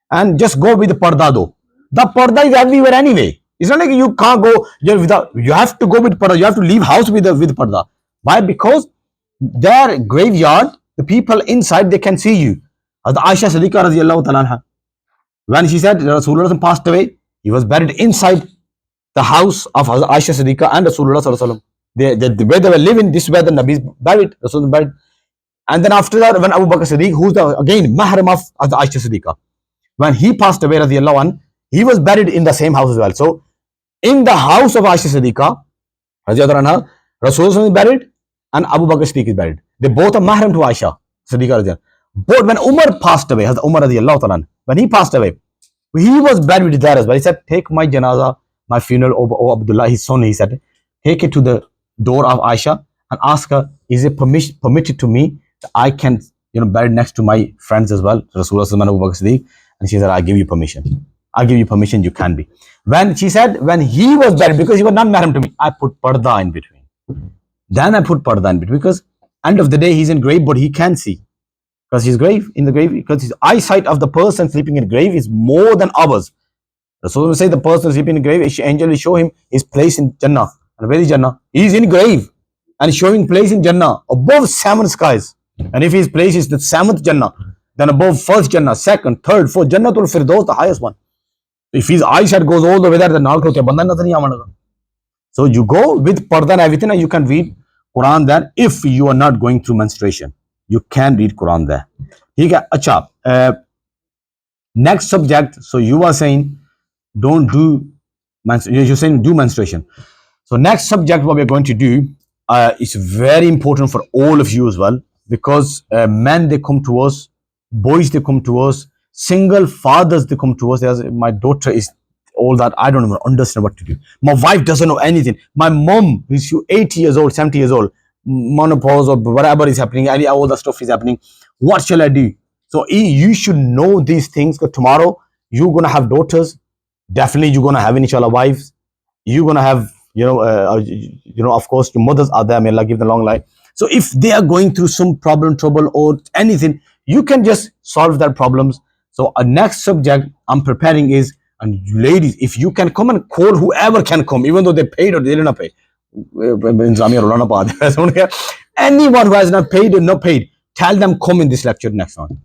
Speaker 1: and just go with the parda though. The parda is everywhere anyway. It's not like you can't go without. You have to go with parda. You have to leave house with parda. Why? Because their graveyard, the people inside, they can see you. As Aisha Siddiqa radiallahu ta'ala, when she said Rasulullah passed away, he was buried inside the house of Aisha Siddiqa and Rasulullah sallallahu alaihi wasallam. Where they were living, this is where the Nabi is buried, Rasulullah buried. And then after that, when Abu Bakr Siddiq, who's again mahram of the Aisha Siddiqa, when he passed away radiallahu anh, he was buried in the same house as well. So in the house of Aisha Siddiqa radiallahu anha, Rasulullah is buried and Abu Bakr Siddiq is buried. They both are mahram to Aisha Siddiqa radiallahu. But when Umar passed away, Umar radiallahu ta'ala, when he passed away, he was buried there as well. He said, take my janaza, my funeral, O Abdullah, his son, he said, take it to the door of Aisha and ask her, is it permitted to me that I can, bury next to my friends as well, Rasulullah and Abu Bakr Siddiq? And she said, I give you permission. I give you permission, you can be. When she said, when he was buried, because he was not mahram to me, I put parda in between. Then I put parda in between, because end of the day, he's in grave, but he can see. Because his grave, in the grave, because his eyesight of the person sleeping in the grave is more than ours. Rasulullah say the person sleeping in the grave, angel will show him his place in Jannah. And where is Jannah? He is in grave and showing place in Jannah above 7 skies. And if his place is the 7th Jannah, then above 1st Jannah, 2nd, 3rd, 4th, Jannatul Firdaus, the highest one. If his eyesight goes all the way there, then so you go with parda and everything, and you can read Quran there if you are not going through menstruation. You can read Quran there. Acha, next subject. So you are saying don't do menstruation. You're saying do menstruation. So next subject, what we're going to do is very important for all of you as well, because men, they come to us, boys, they come to us, single fathers, they come to us. My daughter is all that. I don't even understand what to do. My wife doesn't know anything. My mom is 80 years old, 70 years old, menopause or whatever is happening, all the stuff is happening. What shall I do? So you should know these things, because tomorrow you're going to have daughters. Definitely you're going to have, inshallah, wives. You're going to have, of course, your mothers are there. May Allah give them long life. So if they are going through some trouble or anything, you can just solve their problems. So our next subject I'm preparing is And you ladies, if you can come and call whoever can come, even though they paid or they didn't pay. Anyone who has not paid or not paid, tell them come in this lecture next one.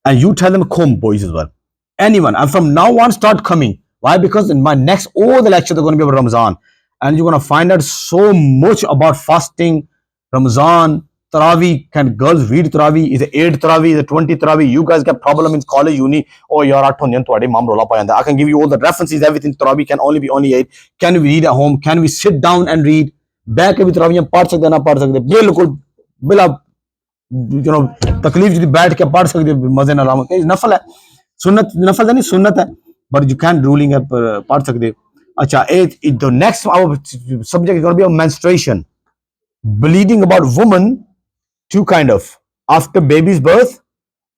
Speaker 1: And you tell them come, boys, as well. Anyone. And from now on, start coming. Why? Because in my next, all the lectures are going to be about Ramadan. And you're going to find out so much about fasting, Ramadan, Taraweeh. Can girls read Taraweeh? Is it 8 Taraweeh? Is it 20 Taraweeh? You guys get problem in college, uni. Oh, you're at I can give you all the references, everything. Taraweeh can only be only 8. Can we read at home? Can we sit down and read? Back with Taraweeh, part sakte na part sakte. Bilkul, bila, तकलीफ यदि बैठ के पढ़ सकते मजे ना लाओ नफल है सुन्नत नफल नहीं सुन्नत है बट यू कैन रूलिंग है पढ़ सकते अच्छा the next our subject is going to be on menstruation bleeding about women two kind of after baby's birth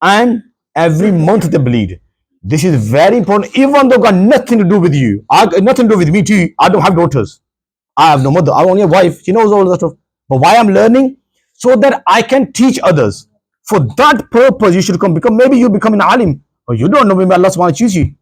Speaker 1: and every month they bleed this is very important even though got nothing to do with you nothing to do with me too I don't have daughters I have no mother I only have a wife she knows all that stuff but why I'm learning so that I can teach others. For that purpose, you should come because maybe you become an alim or you don't know maybe Allah wants to choose you.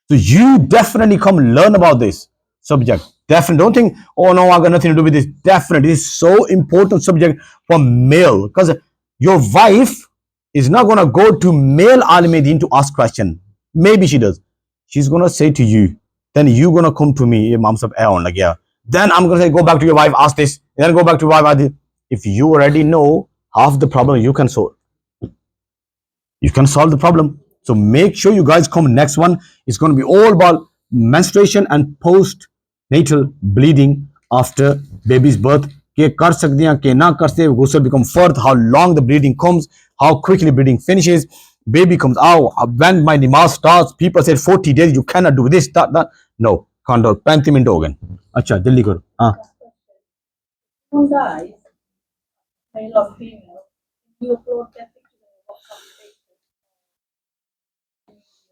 Speaker 1: So you definitely come learn about this subject. Definitely don't think, oh no, I got nothing to do with this. Definitely, this is so important subject for male because your wife is not gonna go to male alimedin to ask question. Maybe she does. She's gonna say to you, then you gonna come to me, Imam Sab like yeah. Then I'm gonna say, go back to your wife, ask this, then go back to your wife, ask this. If you already know half the problem, you can solve. You can solve the problem. So make sure you guys come. Next one is going to be all about menstruation and post-natal bleeding after baby's birth. के कर सकते हैं के ना कर सकते ghusl become fardh how long the bleeding comes how quickly bleeding finishes baby comes out when my namaz starts people say 40 days you cannot do this that no can't do 35 minutes हो गए अच्छा जल्दी करो हाँ
Speaker 2: male or female, you upload their pictures on your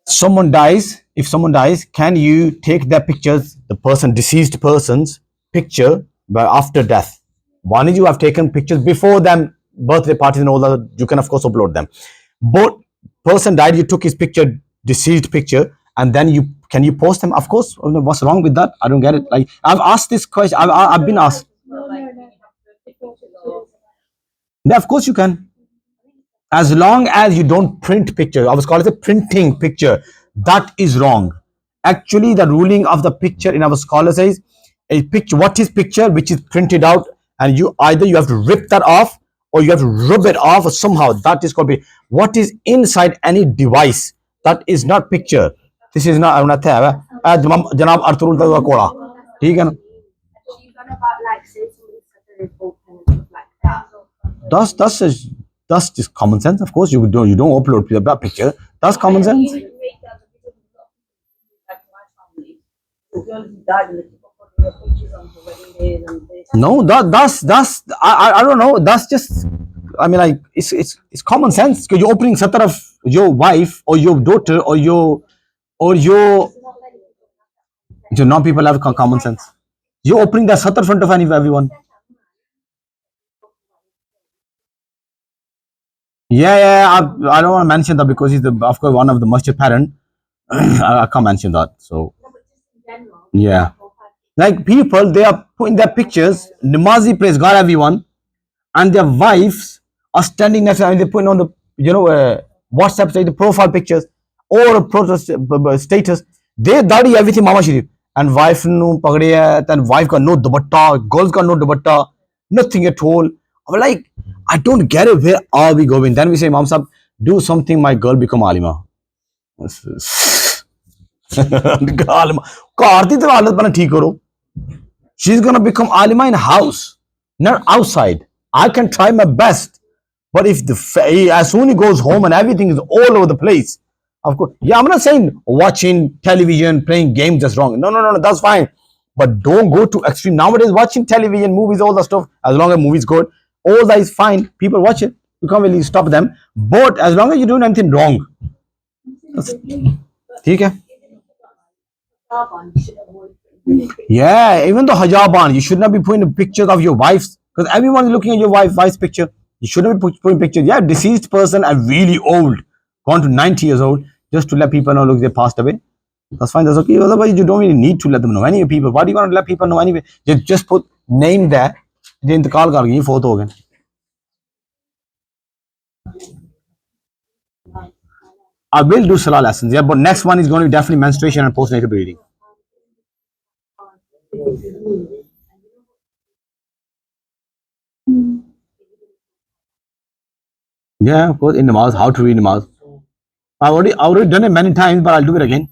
Speaker 2: WhatsApp status.
Speaker 1: if someone dies, can you take their pictures, the deceased person's picture after death? One is you have taken pictures before them, birthday parties and all that, you can of course upload them. But person died, you took his picture, deceased picture, and then can you post them? Of course. What's wrong with that? I don't get it. Like I've asked this question, I've been asked. Yeah, of course you can. As long as you don't print picture. I was called it a printing picture. That is wrong. Actually, the ruling of the picture in our scholars says a picture, what is picture which is printed out and you either you have to rip that off or you have to rub it off or somehow that is called what is inside any device. That is not picture. This is not Janab Arthurul Kola. ठीक है ना? That's just common sense. Of course, you don't upload that picture. That's common sense. No, that's I don't know. That's just I mean like it's common sense. Because you're opening satar of your wife or your daughter or your non people have common sense. You're opening the satar front of everyone. Yeah, I don't want to mention that because he's of course one of the masjid parent. I can't mention that. So yeah, like people they are putting their pictures, Namazi praise God everyone, and their wives are standing next to them. They're putting on the WhatsApp the profile pictures or status. They daddy everything Mama Sharif and wife no pagdiya, then wife got no dupatta, girls got no dupatta, nothing at all. I'm like, I don't get it. Where are we going? Then we say, Imam Sahib, do something. My girl become alima. She's gonna become alima in house, not outside. I can try my best, but if as soon as he goes home and everything is all over the place, of course, yeah, I'm not saying watching television, playing games that's wrong. No, that's fine, but don't go to extreme. Nowadays, watching television, movies, all that stuff, as long as movies good, all that is fine. People watch it. You can't really stop them. But as long as you're doing anything wrong, okay? Yeah, even the hijab on, you should not be putting pictures of your wives because everyone is looking at your wife's picture. You shouldn't be putting pictures. Yeah, deceased person and really old, gone to 90 years old, just to let people know, look, they passed away. That's fine. That's okay. Otherwise, you don't really need to let them know. Any people. Why do you want to let people know anyway? Just put name there. Then the call कर गई फोत हो गए. I will do Salah lessons. Yeah, but next one is going to be definitely menstruation and postnatal bleeding. Yeah, of course. In namaz, how to read namaz. I've already done it many times, but I'll do it again.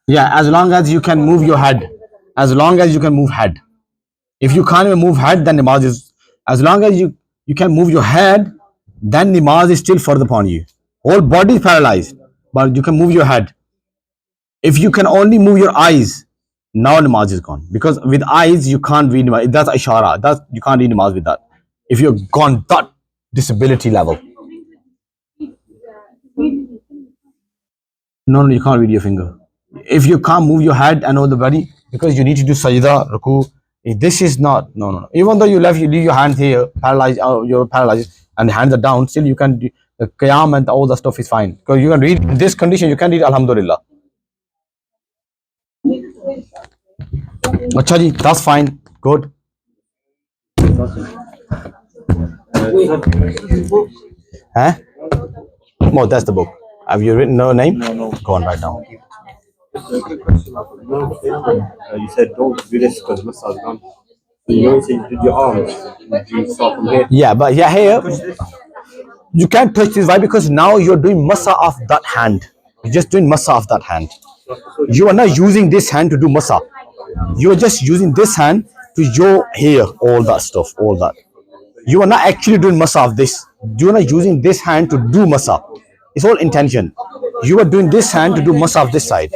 Speaker 1: Yeah, as long as you can move your head. As long as you can move head. If you can't even move head, then namaz is. As long as you can move your head, then namaz is still further upon you. Whole body is paralyzed, but you can move your head. If you can only move your eyes, now namaz is gone. Because with eyes you can't read namaz. That's ishara. That's you can't read namaz with that. If you're gone that disability level. No, you can't read your finger. If you can't move your head and all the body, because you need to do sajda, ruku. This is not no. Even though you leave your hand here, paralyzed, you're paralyzed, and hands are down. Still, you can do the qiyam and all the stuff is fine. Because you can read in this condition. You can read Alhamdulillah. Acha ji, that's fine. Good. Huh? Oh, that's the book. Have you written no name? No. Go on, write down.
Speaker 3: Just a quick question. You said don't do this because massage gone. So you know, you did your arms. Do you start from here?
Speaker 1: Yeah, but yeah, here you can't touch this. Why? Because now you're doing massa of that hand. You're just doing massa of that hand. You are not using this hand to do massa. You are just using this hand to your hair, all that stuff, all that. You are not actually doing massa of this. You are not using this hand to do massa. It's all intention. You are doing this hand to do massa of this side,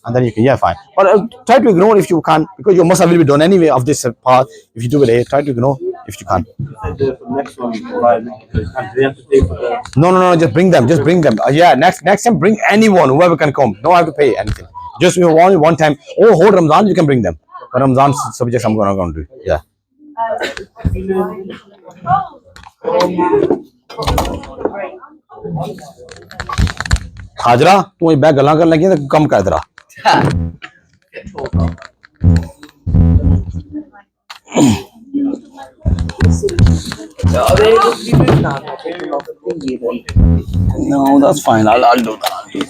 Speaker 1: and then you can, yeah, fine. But try to ignore if you can, because your massa will be done anyway of this part. If you do it here, try to ignore if you can.
Speaker 3: The next one, do they have to pay for the?
Speaker 1: No. Just bring them. Just bring them. Yeah. Next time, bring anyone, whoever can come. No have to pay anything. Just you only one time. Oh, whole Ramadan you can bring them. But Ramadan subjects I'm gonna do. Yeah. Hazra तू ये bag गला कर लगी तो कम कर दरा No, that's fine. I'll do that.